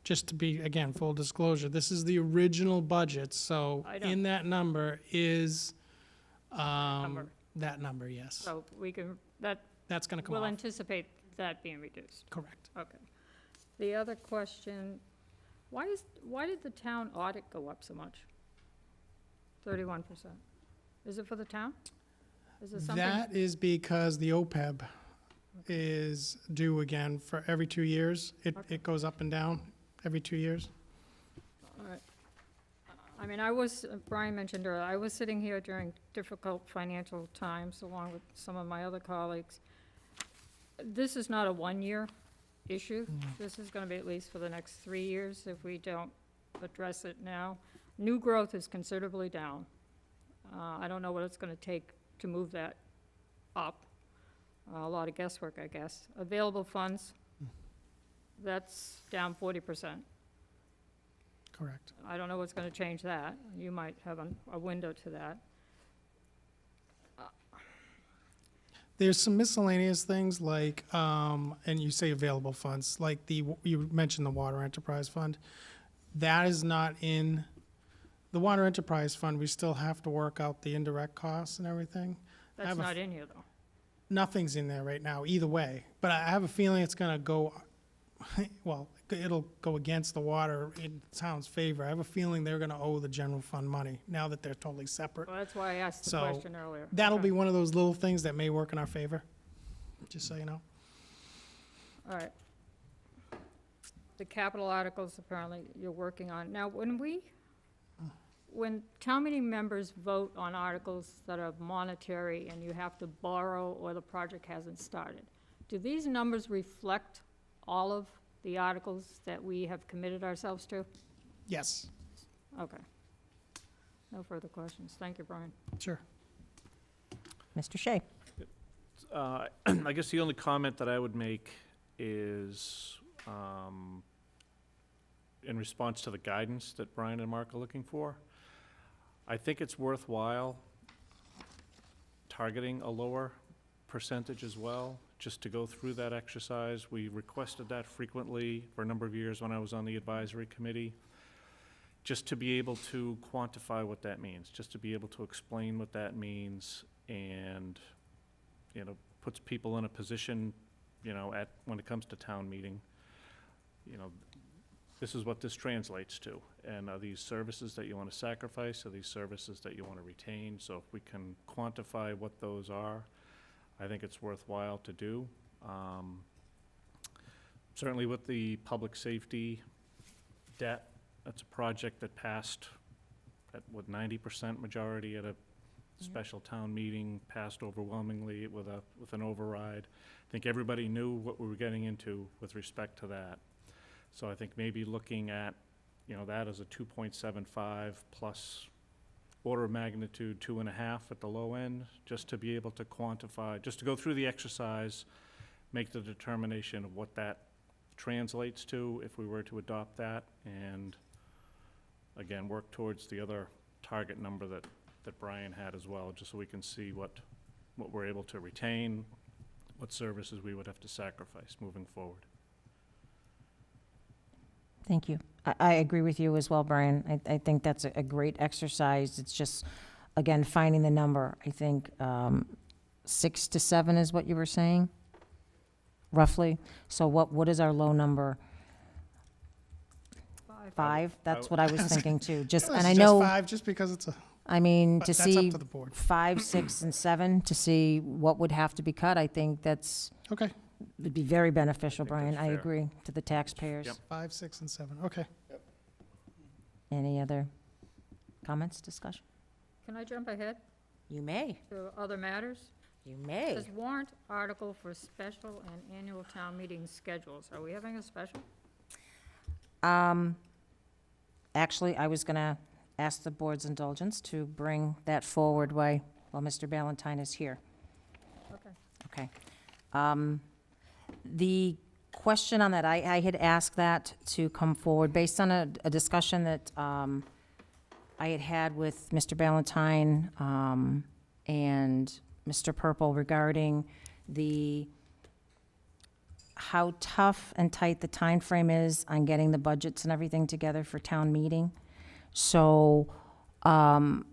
just to be, again, full disclosure, this is the original budget, so I know. in that number is, Number. that number, yes. So we can, That's gonna come we'll off, anticipate that being reduced. correct. Okay. The other question, why did the town audit go up so much? 31%. Is it for the town? Is it something? That is because the OPEB is due again for every 2 years. Okay. It goes up and down every 2 years. All right. I mean, Brian mentioned earlier, I was sitting here during difficult financial times along with some of my other colleagues. This is not a one-year issue. This is going to be at least for the next 3 years if we don't address it now. New growth is considerably down. I don't know what it's going to take to move that up. A lot of guesswork, I guess. Available funds, that's down 40%. Correct. I don't know what's going to change that. You might have a window to that. There's some miscellaneous things like, and you say available funds, like you mentioned the Water Enterprise Fund. That is not in the Water Enterprise Fund. We still have to work out the indirect costs and everything. That's have a not in here, though. Nothing's in there right now, either way. But I have a feeling it's gonna go, well, it'll go against the water in the town's favor. I have a feeling they're gonna owe the general fund money, now that they're totally separate. Well, that's why I asked the So, question earlier. That'll Okay. be one of those little things that may work in our favor, just so you know. All right. The capital articles, apparently, you're working on. Now, when town meeting members vote on articles that are monetary and you have to borrow or the project hasn't started, do these numbers reflect all of the articles that we have committed ourselves to? Yes, Okay. No further questions. Thank you, Brian. sure. Mr. Shea? I guess the only comment that I would make is, in response to the guidance that Brian and Mark are looking for, I think it's worthwhile targeting a lower percentage as well, just to go through that exercise. We requested that frequently for a number of years when I was on the advisory committee, just to be able to quantify what that means, just to be able to explain what that means, and, puts people in a position, when it comes to town meeting, this is what this translates to. And are these services that you want to sacrifice? Are these services that you want to retain? So if we can quantify what those are, I think it's worthwhile to do. Certainly with the public safety debt, that's a project that passed at, 90% majority at a special town meeting, passed overwhelmingly with an override. I think everybody knew what we were getting into with respect to that. So I think maybe looking at, that as a 2.75 plus order of magnitude 2.5 at the low end, just to be able to quantify, just to go through the exercise, make the determination of what that translates to if we were to adopt that, and again, work towards the other target number that Brian had as well, just so we can see what we're able to retain, what services we would have to sacrifice moving forward. Thank you. I agree with you as well, Brian. I think that's a great exercise. It's just, again, finding the number. I think 6 to 7 is what you were saying, roughly. So what is our low number? 5? That's what I was thinking too. Just, and I Just know, 5, just because it's a, I mean, but to that's see up to the board. 5, 6, and 7, to see what would have to be cut, I think that's, Okay, would be very beneficial, I think Brian. that's I fair. agree, to the taxpayers. Yep. 5, 6, and 7, okay. Any other comments, discussion? Can I jump ahead You may. to other matters? You may. Says warrant article for special and annual town meeting schedules. Are we having a special? Actually, I was going to ask the board's indulgence to bring that forward while Mr. Ballantyne is here. Okay. Okay. The question on that, I had asked that to come forward based on a discussion that I had with Mr. Ballantyne and Mr. Purple regarding how tough and tight the time frame is on getting the budgets and everything together for town meeting. So, granted,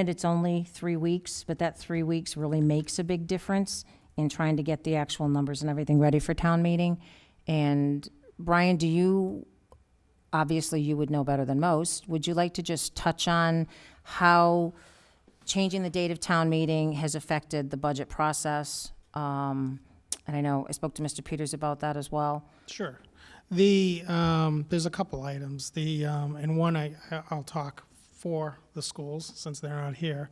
it's only 3 weeks, but that 3 weeks really makes a big difference in trying to get the actual numbers and everything ready for town meeting. And Brian, obviously you would know better than most, would you like to just touch on how changing the date of town meeting has affected the budget process? And I know I spoke to Mr. Peters about that as well. Sure. There's a couple items. And one I'll talk for the schools since they're not here.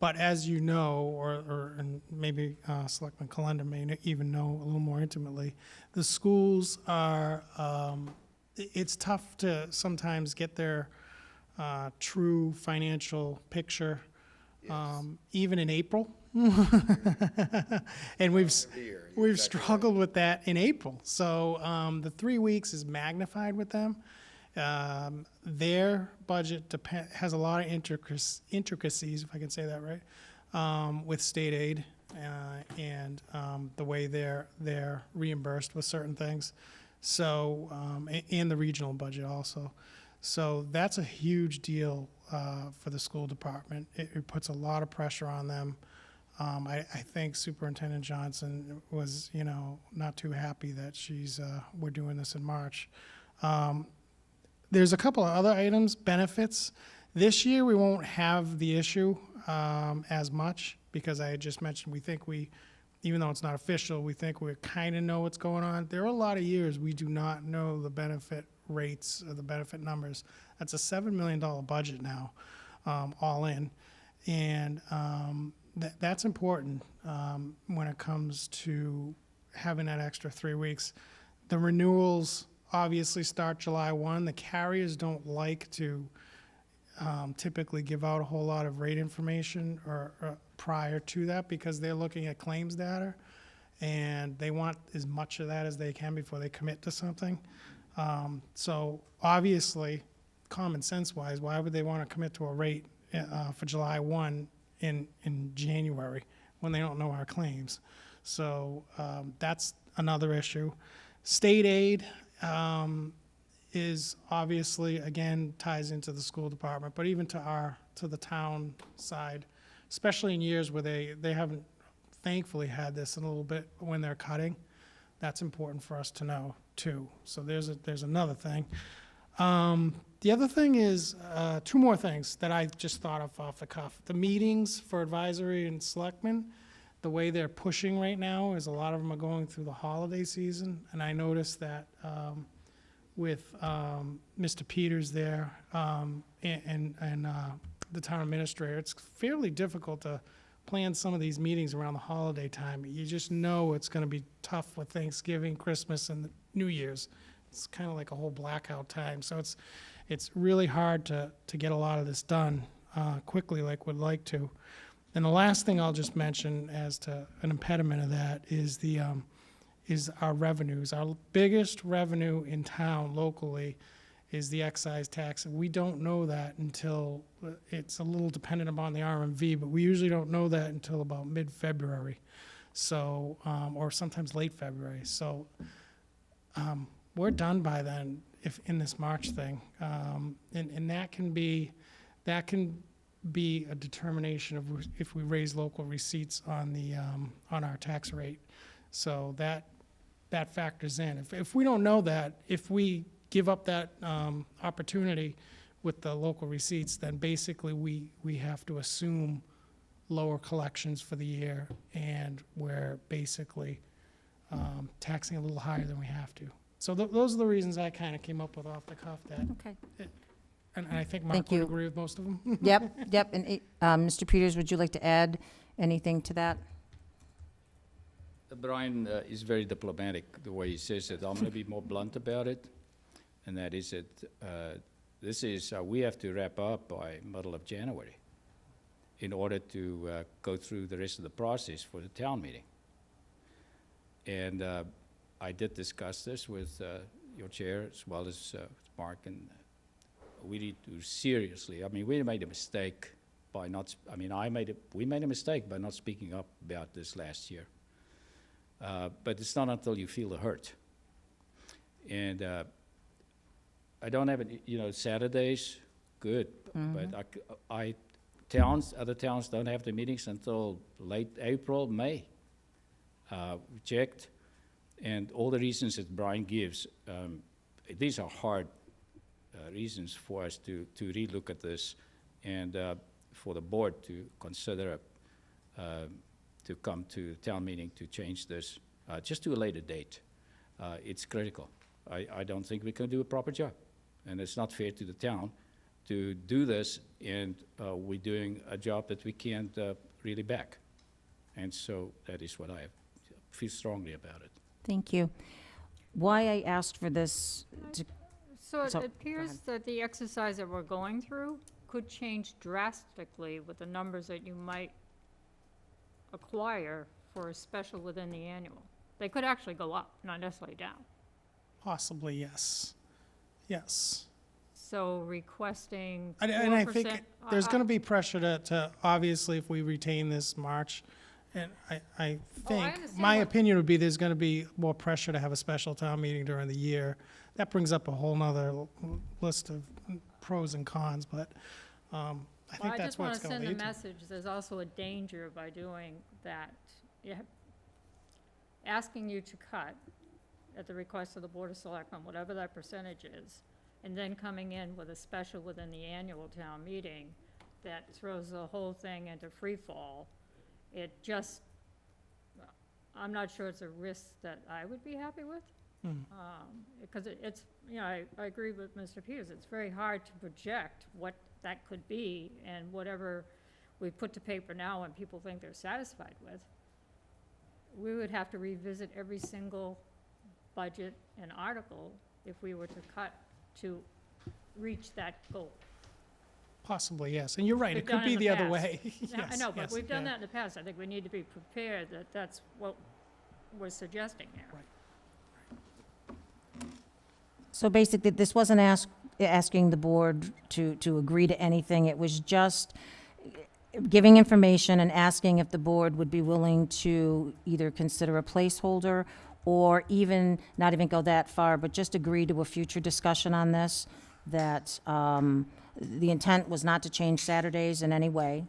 But as you know, and maybe Selectman Kalenda may even know a little more intimately, the schools are, it's tough to sometimes get their true financial picture, even in April. And we've struggled with that in April. So the 3 weeks is magnified with them. Their budget has a lot of intricacies, if I can say that right, with state aid and the way they're reimbursed with certain things. So and the regional budget also. So that's a huge deal for the school department. It puts a lot of pressure on them. I think Superintendent Johnson was, not too happy that we're doing this in March. There's a couple of other items, benefits. This year, we won't have the issue as much, because I had just mentioned, even though it's not official, we think we kind of know what's going on. There are a lot of years we do not know the benefit rates or the benefit numbers. That's a $7 million budget now, all in. And that's important when it comes to having that extra 3 weeks. The renewals obviously start July 1. The carriers don't like to typically give out a whole lot of rate information or prior to that, because they're looking at claims data, and they want as much of that as they can before they commit to something. So obviously, common sense wise, why would they want to commit to a rate for July 1 in January when they don't know our claims? So that's another issue. State aid is obviously, again, ties into the school department, but even to the town side, especially in years where they haven't thankfully had this in a little bit when they're cutting. That's important for us to know too. So there's another thing. The other thing is, two more things that I just thought of off the cuff. The meetings for advisory and selectmen, the way they're pushing right now is a lot of them are going through the holiday season, and I noticed that with Mr. Peters there and the town administrator, it's fairly difficult to plan some of these meetings around the holiday time. You just know it's going to be tough with Thanksgiving, Christmas, and New Year's. It's kind of like a whole blackout time. So it's really hard to get a lot of this done quickly like we'd like to. And the last thing I'll just mention as to an impediment of that is is our revenues. Our biggest revenue in town locally is the excise tax. And we don't know that until, it's a little dependent upon the RMV, but we usually don't know that until about mid-February. So, or sometimes late February. So we're done by then if in this March thing. And that can be a determination of if we raise local receipts on our tax rate. So that factors in. If we don't know that, if we give up that opportunity with the local receipts, then basically we have to assume lower collections for the year, and we're basically taxing a little higher than we have to. So those are the reasons I kind of came up with off the cuff that. Okay. And I think Mark Thank would you. agree with most of them. Yep. And Mr. Peters, would you like to add anything to that? Brian is very diplomatic the way he says it. I'm going to be more blunt about it, and that is that we have to wrap up by middle of January in order to go through the rest of the process for the town meeting. And I did discuss this with your chair as well as Mark, and we need to seriously, we made a mistake by not, we made a mistake by not speaking up about this last year. But it's not until you feel the hurt. And I don't have it, Saturdays, good, but other towns don't have the meetings until late April, May. We checked, and all the reasons that Brian gives, these are hard reasons for us to relook at this, and for the board to consider to come to town meeting to change this, just to a later date. It's critical. I don't think we can do a proper job, and it's not fair to the town to do this, and we're doing a job that we can't really back. And so that is what I feel strongly about it. Thank you. Why I asked for this, So it So- appears that the exercise that we're going through could change drastically with the numbers that you might acquire for a special within the annual. They could actually go up, not necessarily down. Possibly, yes. Yes. So requesting 4%. And I think there's going to be pressure to obviously, if we retain this March, and I think, understand my what- opinion would be there's going to be more pressure to have a special town meeting during the year. That brings up a whole nother list of pros and cons, but I think that's what it's gonna I just want to send lead the to. message, there's also a danger by doing that. Asking you to cut at the request of the Board of Selectmen, whatever that percentage is, and then coming in with a special within the annual town meeting that throws the whole thing into free fall. It just, I'm not sure it's a risk that I would be happy with. Because it's, I agree with Mr. Peters, it's very hard to project what that could be, and whatever we put to paper now and people think they're satisfied with, we would have to revisit every single budget and article if we were to cut to reach that goal. Possibly, yes. And you're right, We've it could done be in the the other past. way. Yeah, I Yes, know, but yes, we've done yeah. that in the past. I think we need to be prepared that that's what we're suggesting here. So basically, this wasn't asking the board to agree to anything. It was just giving information and asking if the board would be willing to either consider a placeholder or even, not even go that far, but just agree to a future discussion on this, that the intent was not to change Saturdays in any way.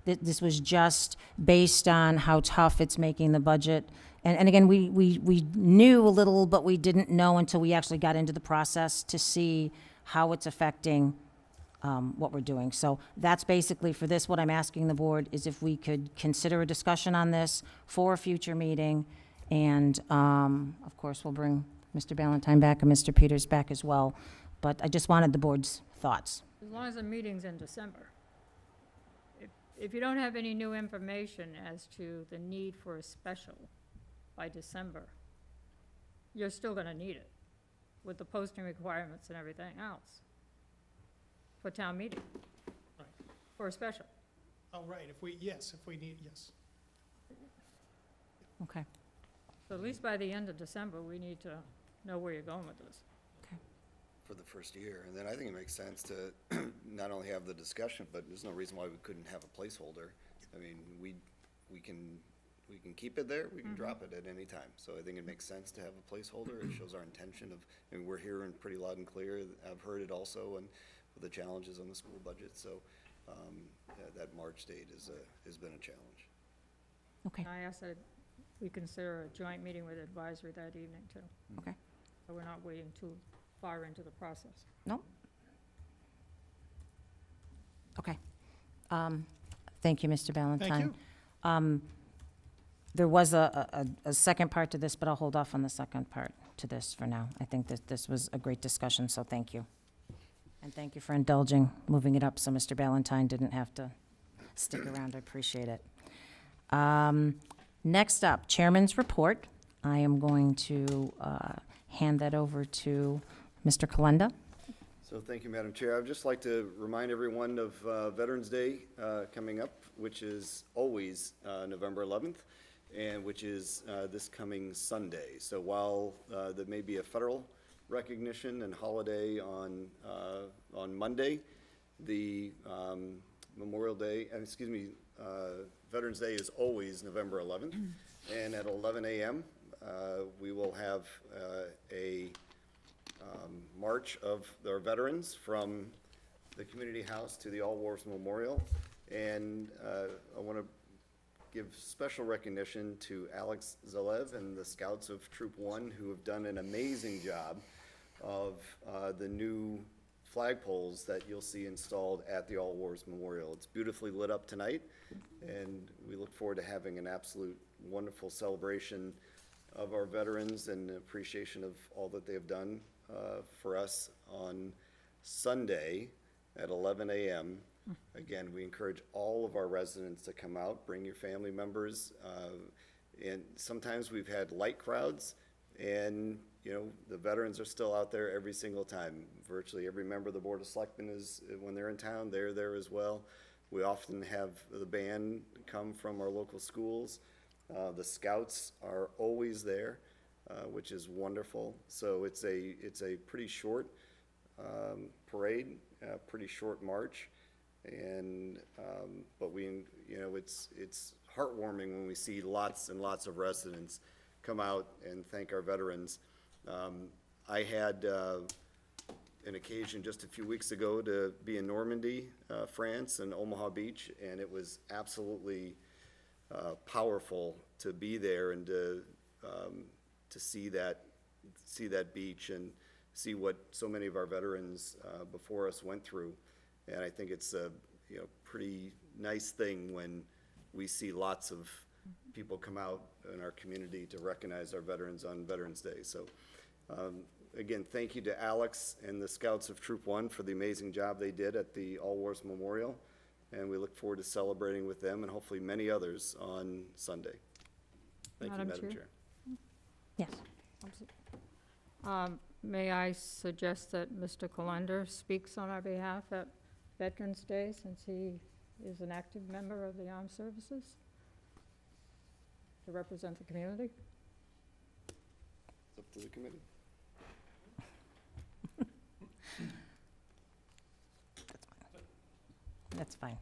This was just based on how tough it's making the budget. And again, we knew a little, but we didn't know until we actually got into the process to see how it's affecting what we're doing. So that's basically for this, what I'm asking the board is if we could consider a discussion on this for a future meeting. And, of course, we'll bring Mr. Ballantyne back and Mr. Peters back as well. But I just wanted the board's thoughts. As long as the meeting's in December. If you don't have any new information as to the need for a special by December, you're still gonna need it with the posting requirements and everything else for town meeting, for a special. Oh, right, if we need, yes. Okay. So at least by the end of December, we need to know where you're going with this. For the first year. And then I think it makes sense to not only have the discussion, but there's no reason why we couldn't have a placeholder. I mean, we can keep it there, we can drop it at any time. So I think it makes sense to have a placeholder. It shows our intention of, I mean, we're hearing pretty loud and clear. I've heard it also, and with the challenges on the school budget. So that March date has been a challenge. Okay, I asked that we consider a joint meeting with advisory that evening too. okay. So we're not waiting too far into the process. No? Okay. Thank you, Mr. Ballantyne. Thank you. There was a second part to this, but I'll hold off on the second part to this for now. I think that this was a great discussion, so thank you. And thank you for indulging, moving it up so Mr. Ballantyne didn't have to stick around. I appreciate it. Next up, Chairman's Report. I am going to hand that over to Mr. Kalenda. So thank you, Madam Chair. I'd just like to remind everyone of Veterans Day coming up, which is always November 11th, and which is this coming Sunday. So while there may be a federal recognition and holiday on Monday, the Memorial Day, Veterans Day is always November 11th, and at 11 a.m. We will have a march of our veterans from the Community House to the All Wars Memorial. And I want to give special recognition to Alex Zalev and the Scouts of Troop 1 who have done an amazing job of the new flagpoles that you'll see installed at the All Wars Memorial. It's beautifully lit up tonight, and we look forward to having an absolute wonderful celebration of our veterans and appreciation of all that they have done for us on Sunday at 11 a.m. Again, we encourage all of our residents to come out, bring your family members, and sometimes we've had light crowds, and the veterans are still out there every single time. Virtually every member of the Board of Selectmen is, when they're in town, they're there as well. We often have the band come from our local schools. The Scouts are always there, which is wonderful. So it's a pretty short parade, pretty short march, and but it's heartwarming when we see lots and lots of residents come out and thank our veterans. I had an occasion just a few weeks ago to be in Normandy, France, and Omaha Beach, and it was absolutely powerful to be there and to see that beach and see what so many of our veterans before us went through. And I think it's a pretty nice thing when we see lots of people come out in our community to recognize our veterans on Veterans Day. So again, thank you to Alex and the Scouts of Troop 1 for the amazing job they did at the All Wars Memorial. And we look forward to celebrating with them and hopefully many others on Sunday. Thank you, Madam Madam Chair? Chair. Yes. May I suggest that Mr. Calendar speaks on our behalf at Veterans Day, since he is an active member of the armed services, to represent the community? It's up to the committee. That's fine.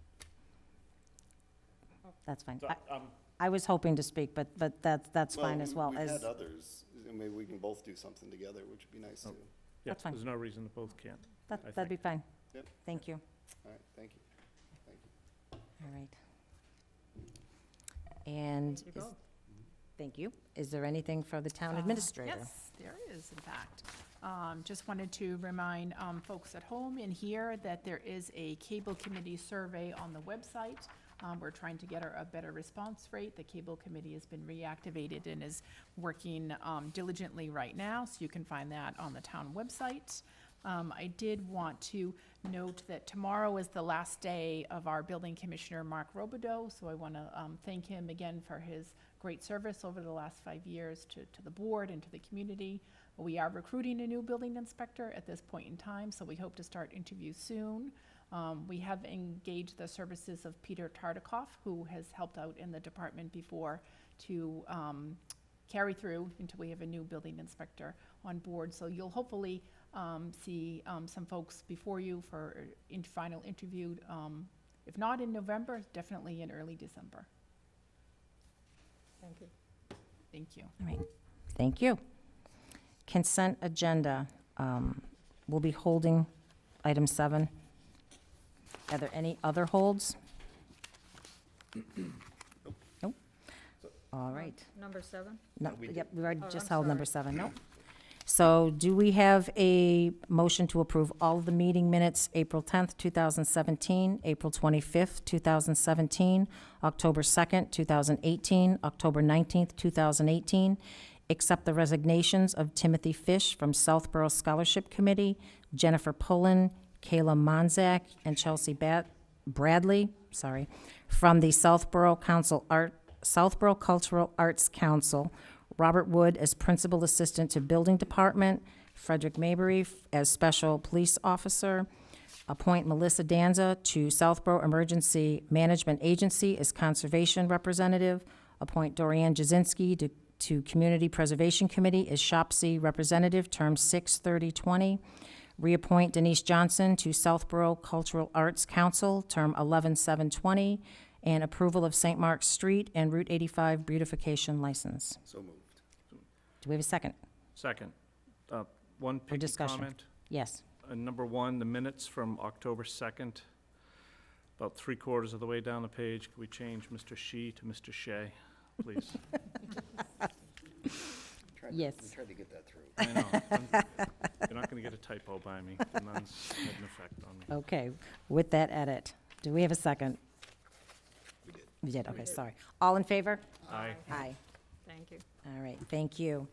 That's fine. I was hoping to speak, but that's fine as well. We've As had others, and maybe we can both do something together, which would be nice too. Yeah, That's fine. there's no reason that both can't. That'd be fine. Yep. Thank you. All right, thank you. Thank you. All right. And, You go. thank you. Is there anything for the town administrator? Yes, there is, in fact. Just wanted to remind folks at home and here that there is a cable committee survey on the website. We're trying to get a better response rate. The cable committee has been reactivated and is working diligently right now, so you can find that on the town website. I did want to note that tomorrow is the last day of our building commissioner, Mark Robideau, so I want to thank him again for his great service over the last 5 years to the board and to the community. We are recruiting a new building inspector at this point in time, so we hope to start interviews soon. We have engaged the services of Peter Tartikoff, who has helped out in the department before, to carry through until we have a new building inspector on board. So you'll hopefully see some folks before you for final interview, if not in November, definitely in early December. Thank you. Thank you. All right. Thank you. Consent agenda. We'll be holding item 7. Are there any other holds? Nope. All right. Number 7? No, we yep, we've already Oh, just I'm held number sorry. 7, no. So do we have a motion to approve all of the meeting minutes, April 10th, 2017, April 25th, 2017, October 2nd, 2018, October 19th, 2018, accept the resignations of Timothy Fish from Southborough Scholarship Committee, Jennifer Pullen, Kayla Monzak, and Chelsea Bradley, from the Southborough Cultural Arts Council, Robert Wood as Principal Assistant to Building Department, Frederick Mabry as Special Police Officer, appoint Melissa Danza to Southborough Emergency Management Agency as Conservation Representative, appoint Dorianne Jazinski to Community Preservation Committee as Shopsy Representative, term 6/30/20, reappoint Denise Johnson to Southborough Cultural Arts Council, term 11/7/20, and approval of St. Mark's Street and Route 85 beautification license. So moved. Do we have a second? Second, one picky discussion. comment. Yes. Number 1, the minutes from October 2nd, about 3/4 of the way down the page. Can we change Mr. Shi to Mr. Shea, please? Yes. We tried to get that through. I know. You're not going to get a typo by me. None's had an effect on me. Okay, with that edit, do we have a second? We did. We did, okay, sorry. All in favor? Aye. Aye. Thank you. All right, thank you.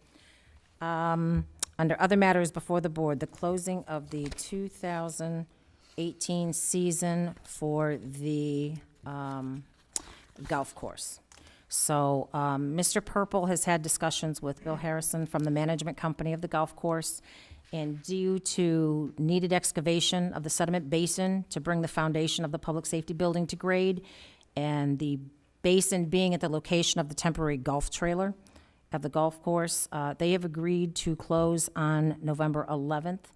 Under other matters before the board, the closing of the 2018 season for the golf course. So Mr. Purple has had discussions with Bill Harrison from the management company of the golf course, and due to needed excavation of the sediment basin to bring the foundation of the public safety building to grade, and the basin being at the location of the temporary golf trailer of the golf course, they have agreed to close on November 11th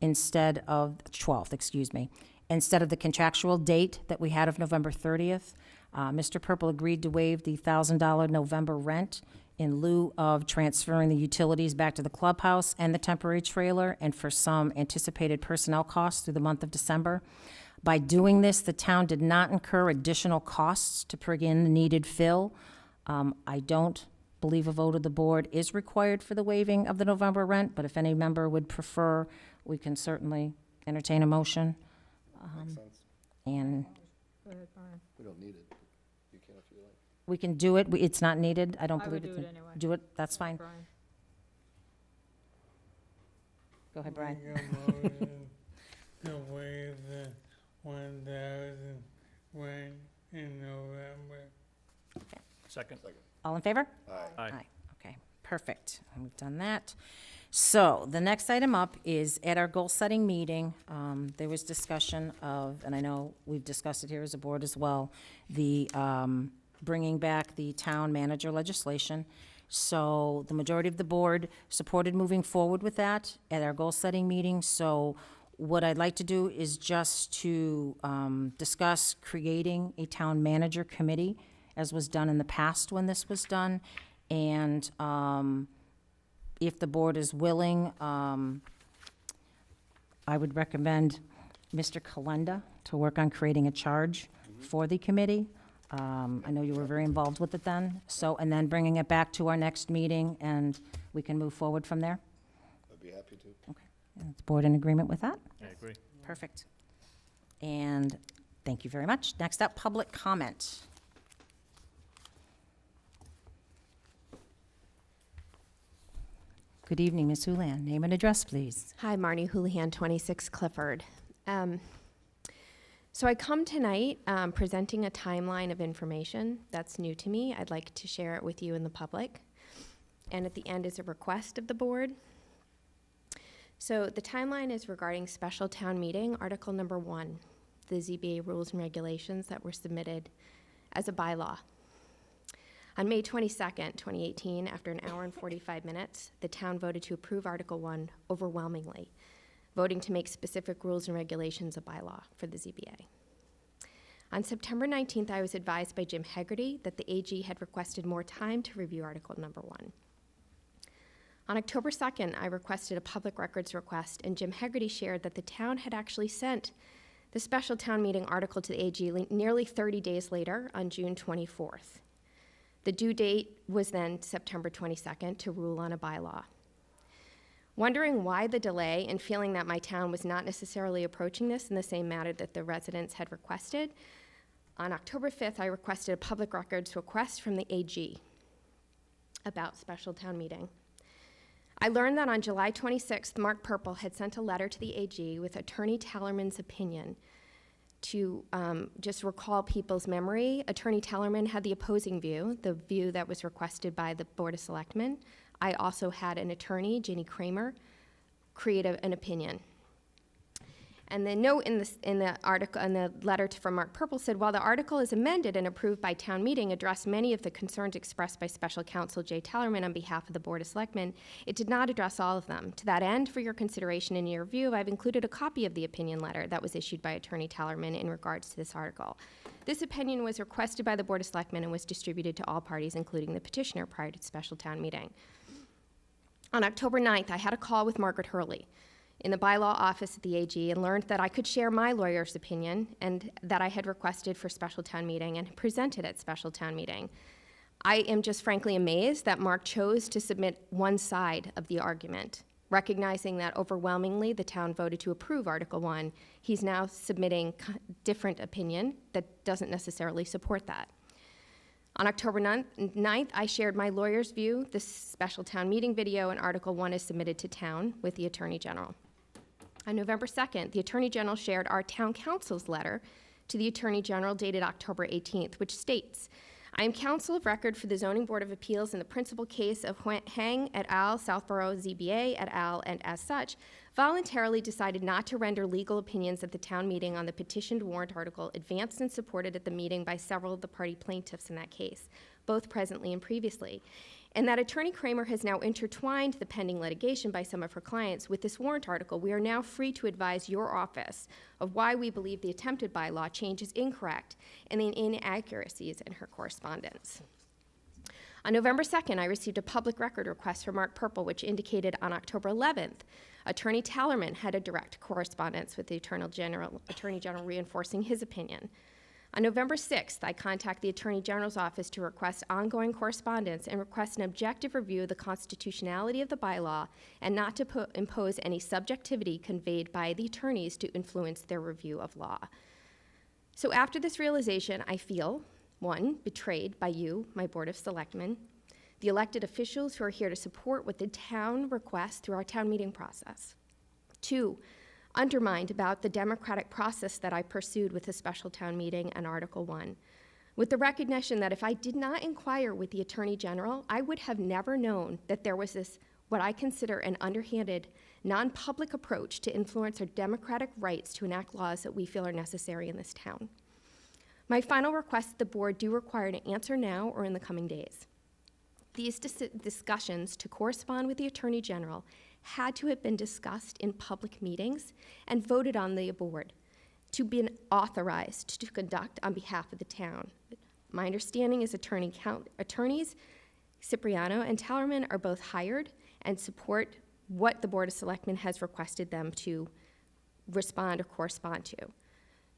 instead of, 12th, excuse me, instead of the contractual date that we had of November 30th. Mr. Purple agreed to waive the $1,000 November rent in lieu of transferring the utilities back to the clubhouse and the temporary trailer, and for some anticipated personnel costs through the month of December. By doing this, the town did not incur additional costs to bring in the needed fill. I don't believe a vote of the board is required for the waiving of the November rent, but if any member would prefer, we can certainly entertain a motion. Makes sense. And Go ahead, Brian. We don't need it, but you can if you like. we can do it. It's not needed. I don't I believe would it's. do it anyway. Do it, that's fine. Brian. Go ahead, Brian. Make a motion to waive the 1,000 rent in November. Second. All in favor? Aye. Okay, perfect. And we've done that. So the next item up is at our goal-setting meeting, there was discussion of, and I know we've discussed it here as a board as well, the bringing back the town manager legislation. So the majority of the board supported moving forward with that at our goal-setting meeting. So what I'd like to do is just to discuss creating a town manager committee, as was done in the past when this was done. And if the board is willing, I would recommend Mr. Kalenda to work on creating a charge for the committee. I know you were very involved with it then, so, and then bringing it back to our next meeting, and we can move forward from there. I'd be happy to. Okay. Is the board in agreement with that? I agree. Perfect. And thank you very much. Next up, public comment. Good evening, Ms. Houlihan. Name and address, please. Hi, Marnie Houlihan, 26 Clifford. So I come tonight presenting a timeline of information that's new to me. I'd like to share it with you and the public. And at the end is a request of the board. So the timeline is regarding special town meeting, Article number 1, the ZBA rules and regulations that were submitted as a bylaw. On May 22nd, 2018, after an hour and 45 minutes, the town voted to approve Article 1 overwhelmingly, voting to make specific rules and regulations a bylaw for the ZBA. On September 19th, I was advised by Jim Hegarty that the AG had requested more time to review Article number 1. On October 2nd, I requested a public records request, and Jim Hegarty shared that the town had actually sent the special town meeting article to the AG nearly 30 days later on June 24th. The due date was then September 22nd to rule on a bylaw. Wondering why the delay and feeling that my town was not necessarily approaching this in the same manner that the residents had requested, on October 5th, I requested a public records request from the AG about special town meeting. I learned that on July 26th, Mark Purple had sent a letter to the AG with Attorney Tellerman's opinion. To just recall people's memory, Attorney Tellerman had the opposing view, the view that was requested by the Board of Selectmen. I also had an attorney, Jenny Kramer, create an opinion. And the note in the article, in the letter from Mark Purple said, while the article is amended and approved by town meeting, addressed many of the concerns expressed by Special Counsel Jay Tellerman on behalf of the Board of Selectmen, it did not address all of them. To that end, for your consideration and your review, I've included a copy of the opinion letter that was issued by Attorney Tellerman in regards to this article. This opinion was requested by the Board of Selectmen and was distributed to all parties, including the petitioner, prior to the special town meeting. On October 9th, I had a call with Margaret Hurley in the bylaw office at the AG and learned that I could share my lawyer's opinion and that I had requested for special town meeting and presented at special town meeting. I am just frankly amazed that Mark chose to submit one side of the argument, recognizing that overwhelmingly the town voted to approve Article 1. He's now submitting different opinion that doesn't necessarily support that. On October 9th, I shared my lawyer's view. This special town meeting video and Article 1 is submitted to town with the Attorney General. On November 2nd, the Attorney General shared our town council's letter to the Attorney General dated October 18th, which states, I am counsel of record for the Zoning Board of Appeals in the principal case of Hang et al., Southborough, ZBA et al., and as such, voluntarily decided not to render legal opinions at the town meeting on the petitioned warrant article advanced and supported at the meeting by several of the party plaintiffs in that case, both presently and previously, and that Attorney Kramer has now intertwined the pending litigation by some of her clients with this warrant article. We are now free to advise your office of why we believe the attempted bylaw change is incorrect and the inaccuracies in her correspondence. On November 2nd, I received a public record request from Mark Purple, which indicated on October 11th, Attorney Tallerman had a direct correspondence with the Attorney General reinforcing his opinion. On November 6th, I contact the Attorney General's office to request ongoing correspondence and request an objective review of the constitutionality of the bylaw and not to impose any subjectivity conveyed by the attorneys to influence their review of law. So after this realization, I feel, 1, betrayed by you, my Board of Selectmen, the elected officials who are here to support what the town requests through our town meeting process. 2, undermined about the democratic process that I pursued with the special town meeting and Article 1, with the recognition that if I did not inquire with the Attorney General, I would have never known that there was this, what I consider an underhanded, non-public approach to influence our democratic rights to enact laws that we feel are necessary in this town. My final request, the board do require an answer now or in the coming days. These discussions to correspond with the Attorney General had to have been discussed in public meetings and voted on the board to be authorized to conduct on behalf of the town. My understanding is attorneys Cipriano and Tallerman are both hired and support what the Board of Selectmen has requested them to respond or correspond to.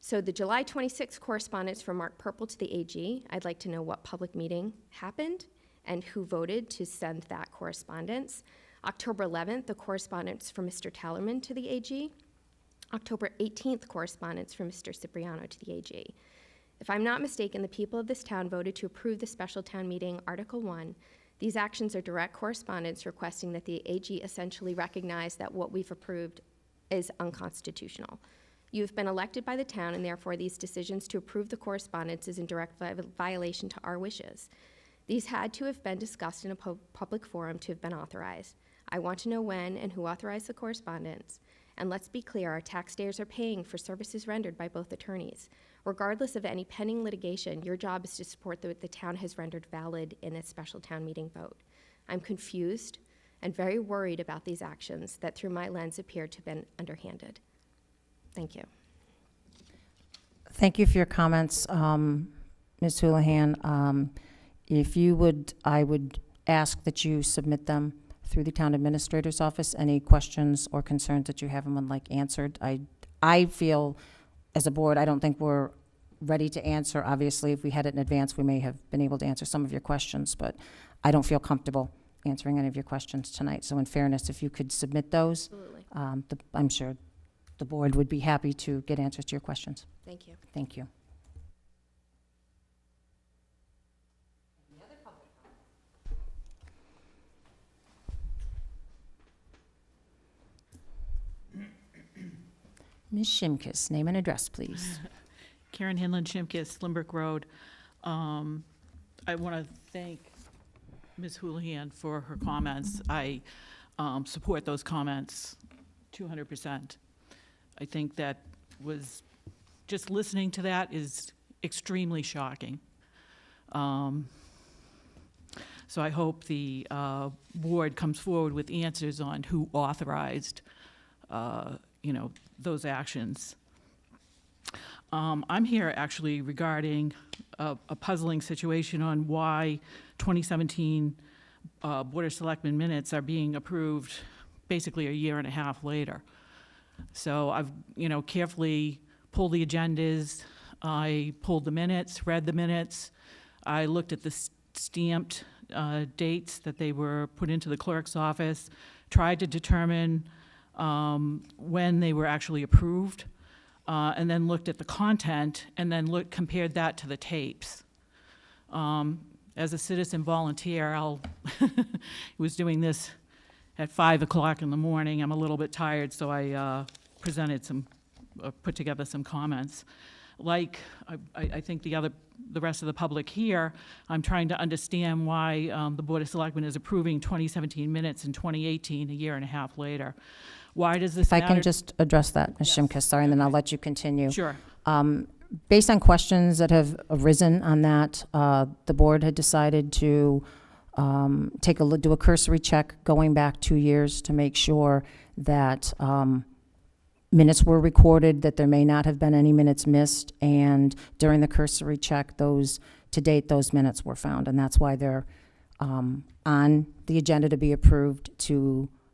So the July 26th correspondence from Mark Purple to the AG, I'd like to know what public meeting happened and who voted to send that correspondence. October 11th, the correspondence from Mr. Tallerman to the AG. October 18th, correspondence from Mr. Cipriano to the AG. If I'm not mistaken, the people of this town voted to approve the special town meeting, Article 1. These actions are direct correspondence requesting that the AG essentially recognize that what we've approved is unconstitutional. You have been elected by the town, and therefore these decisions to approve the correspondence is in direct violation to our wishes. These had to have been discussed in a public forum to have been authorized. I want to know when and who authorized the correspondence. And let's be clear, our taxpayers are paying for services rendered by both attorneys. Regardless of any pending litigation, your job is to support what the town has rendered valid in its special town meeting vote. I'm confused and very worried about these actions that through my lens appear to have been underhanded. Thank you. Thank you for your comments, Ms. Houlihan. If you would, I would ask that you submit them through the town administrator's office, any questions or concerns that you have and would like answered. I feel, as a board, I don't think we're ready to answer. Obviously, if we had it in advance, we may have been able to answer some of your questions, but I don't feel comfortable answering any of your questions tonight. So in fairness, if you could submit those, I'm sure the board would be happy to get answers to your questions. Thank you. Thank you. Ms. Shimkus, name and address, please. Karen Hinland Shimkus, Limbrick Road. I want to thank Ms. Houlihan for her comments. I support those comments 200%. I think that was, just listening to that is extremely shocking. So I hope the board comes forward with answers on who authorized, those actions. I'm here actually regarding a puzzling situation on why 2017 Board of Selectmen minutes are being approved basically a year and a half later. So I've, carefully pulled the agendas. I pulled the minutes, read the minutes. I looked at the stamped dates that they were put into the clerk's office, tried to determine when they were actually approved, and then looked at the content, and then compared that to the tapes. As a citizen volunteer, was doing this at 5 o'clock in the morning. I'm a little bit tired, so I put together some comments. Like I think the rest of the public here, I'm trying to understand why the Board of Selectmen is approving 2017 minutes in 2018, a year and a half later. Why does this matter? If I can just address that, Ms. Shimkus, sorry, and then I'll let you continue. Sure. Based on questions that have arisen on that, the board had decided to do a cursory check going back 2 years to make sure that minutes were recorded, that there may not have been any minutes missed, and during the cursory check, to date, those minutes were found, and that's why they're on the agenda to be approved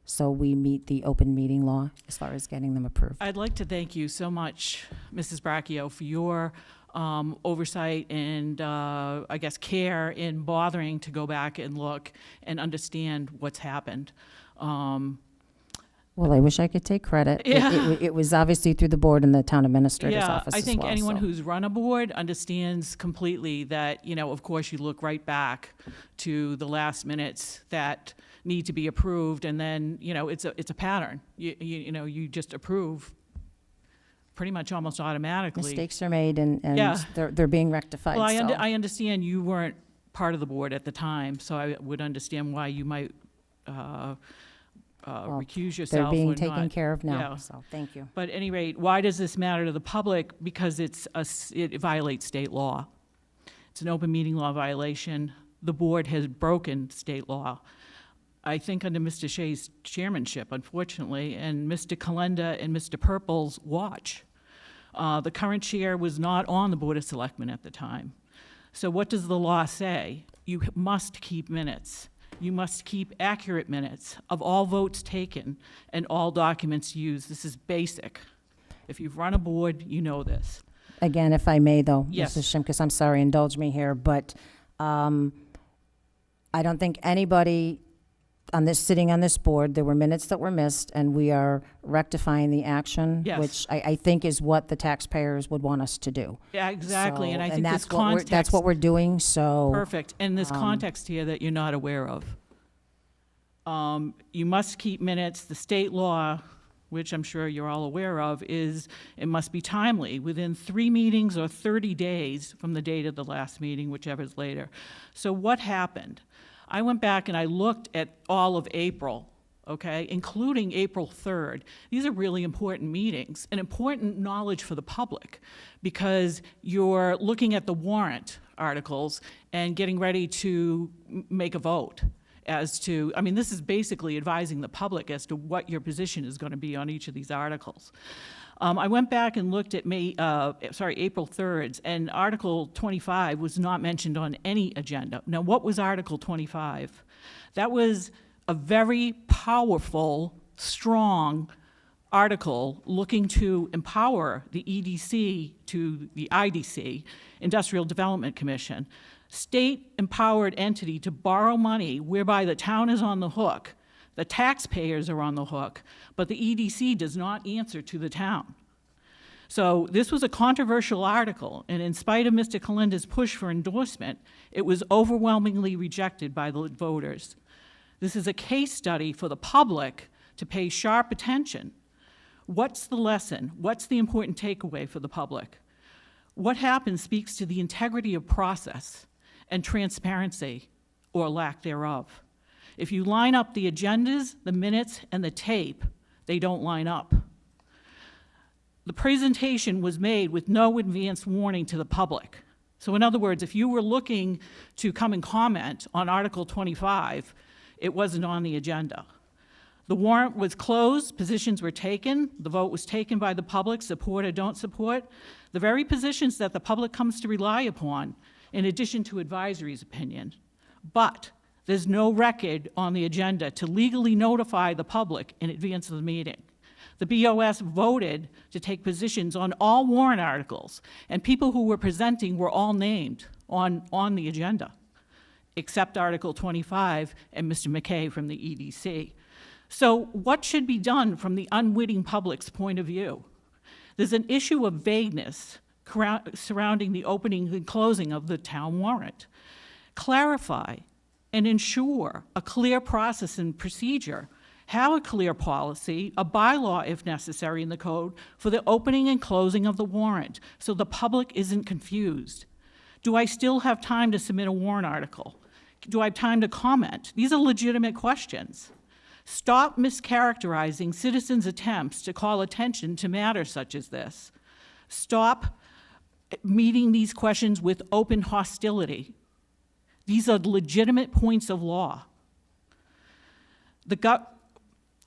so we meet the open meeting law as far as getting them approved. I'd like to thank you so much, Mrs. Bracchio, for your oversight and, I guess, care in bothering to go back and look and understand what's happened. Well, I wish I could take credit. Yeah. It was obviously through the board and the town administrator's Yeah, office I as think well, anyone so. who's run a board understands completely that, of course, you look right back to the last minutes that need to be approved, and then, it's a pattern. You just approve pretty much almost automatically. Mistakes are made and Yeah. they're being rectified, Well, so. I understand you weren't part of the board at the time, so I would understand why you might recuse yourself. They're being or taken not. care of now, Yeah. so thank you. But at any rate, why does this matter to the public? Because it violates state law. It's an open meeting law violation. The board has broken state law. I think under Mr. Shea's chairmanship, unfortunately, and Mr. Kalenda and Mr. Purple's watch. The current chair was not on the Board of Selectmen at the time. So what does the law say? You must keep minutes. You must keep accurate minutes of all votes taken and all documents used. This is basic. If you've run a board, you know this. Again, if I may, though, Yes. Mrs. Shimkus, I'm sorry, indulge me here, but I don't think anybody sitting on this board, there were minutes that were missed, and we are rectifying the action, Yes. which I think is what the taxpayers would want us to do. Yeah, exactly, So- and I think this that's context. that's what we're doing, so. Perfect, and this context here that you're not aware of. You must keep minutes. The state law, which I'm sure you're all aware of, is it must be timely, within 3 meetings or 30 days from the date of the last meeting, whichever's later. So what happened? I went back and I looked at all of April, okay, including April 3rd. These are really important meetings and important knowledge for the public because you're looking at the warrant articles and getting ready to make a vote as to, this is basically advising the public as to what your position is going to be on each of these articles. I went back and looked at April 3rd, and Article 25 was not mentioned on any agenda. Now, what was Article 25? That was a very powerful, strong article looking to empower the EDC to the IDC, Industrial Development Commission, state-empowered entity to borrow money whereby the town is on the hook. The taxpayers are on the hook, but the EDC does not answer to the town. So this was a controversial article, and in spite of Mr. Kalenda's push for endorsement, it was overwhelmingly rejected by the voters. This is a case study for the public to pay sharp attention. What's the lesson? What's the important takeaway for the public? What happened speaks to the integrity of process and transparency, or lack thereof. If you line up the agendas, the minutes, and the tape, they don't line up. The presentation was made with no advance warning to the public. So in other words, if you were looking to come and comment on Article 25, it wasn't on the agenda. The warrant was closed, positions were taken, the vote was taken by the public, support or don't support, the very positions that the public comes to rely upon, in addition to advisory's opinion. But there's no record on the agenda to legally notify the public in advance of the meeting. The BOS voted to take positions on all warrant articles, and people who were presenting were all named on the agenda, except Article 25 and Mr. McKay from the EDC. So what should be done from the unwitting public's point of view? There's an issue of vagueness surrounding the opening and closing of the town warrant. Clarify and ensure a clear process and procedure. Have a clear policy, a bylaw if necessary in the code, for the opening and closing of the warrant so the public isn't confused. Do I still have time to submit a warrant article? Do I have time to comment? These are legitimate questions. Stop mischaracterizing citizens' attempts to call attention to matters such as this. Stop meeting these questions with open hostility. These are legitimate points of law.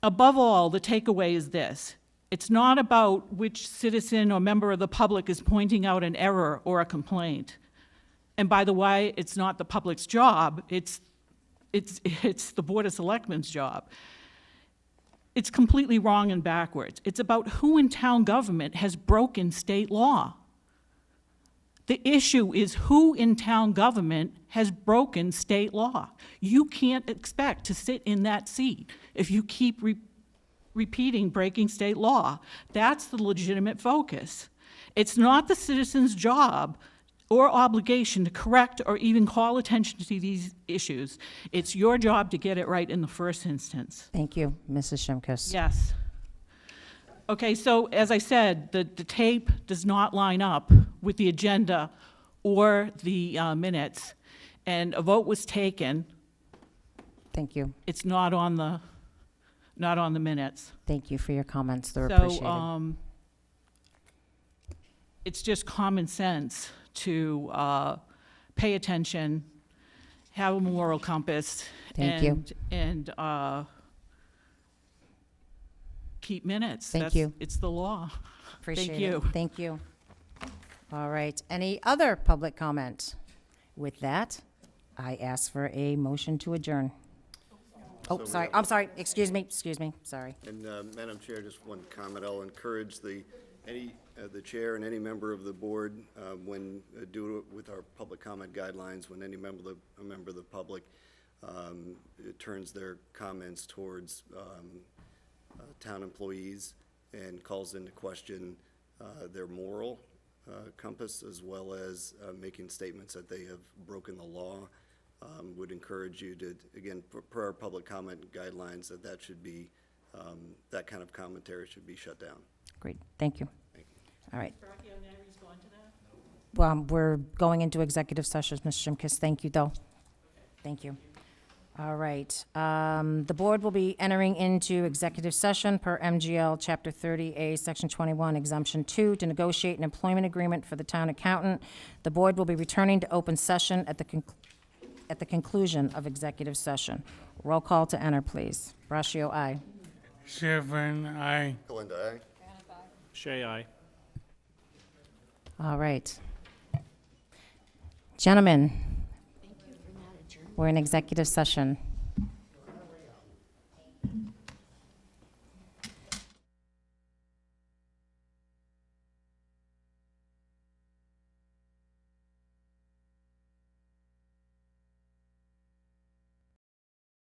Above all, the takeaway is this. It's not about which citizen or member of the public is pointing out an error or a complaint. And by the way, it's not the public's job, it's it's the Board of Selectmen's job. It's completely wrong and backwards. It's about who in town government has broken state law. The issue is who in town government has broken state law. You can't expect to sit in that seat if you keep repeating breaking state law. That's the legitimate focus. It's not the citizen's job or obligation to correct or even call attention to these issues. It's your job to get it right in the first instance. Thank you, Mrs. Shimkus. Yes. Okay, so as I said, the tape does not line up with the agenda or the minutes, and a vote was taken. Thank you. It's not on the minutes. Thank you for your comments. They're So, appreciated. it's just common sense to pay attention, have a moral compass. Thank you. And keep minutes. Thank you. It's the law. Appreciate Thank it. you. Thank you. All right. Any other public comment? With that, I ask for a motion to adjourn. Oh, So sorry. we- I'm sorry. Excuse me. Sorry. And Madam Chair, just one comment. I'll encourage the chair and any member of the board, when do it with our public comment guidelines, when any member of the public turns their comments towards town employees and calls into question their moral compass, as well as making statements that they have broken the law, would encourage you to, again, per our public comment guidelines, that should be, that kind of commentary should be shut down. Great. Thank you. All right. Well, we're going into executive sessions, Ms. Shimkus. Thank you, though. Thank you. All right. The board will be entering into executive session per MGL Chapter 30A, Section 21, Exemption 2, to negotiate an employment agreement for the town accountant. The board will be returning to open session at the conclusion of executive session. Roll call to enter, please. Braccio, aye. Schiffern, aye. Galinda, aye? Shay, aye. All right. Gentlemen, we're in executive session.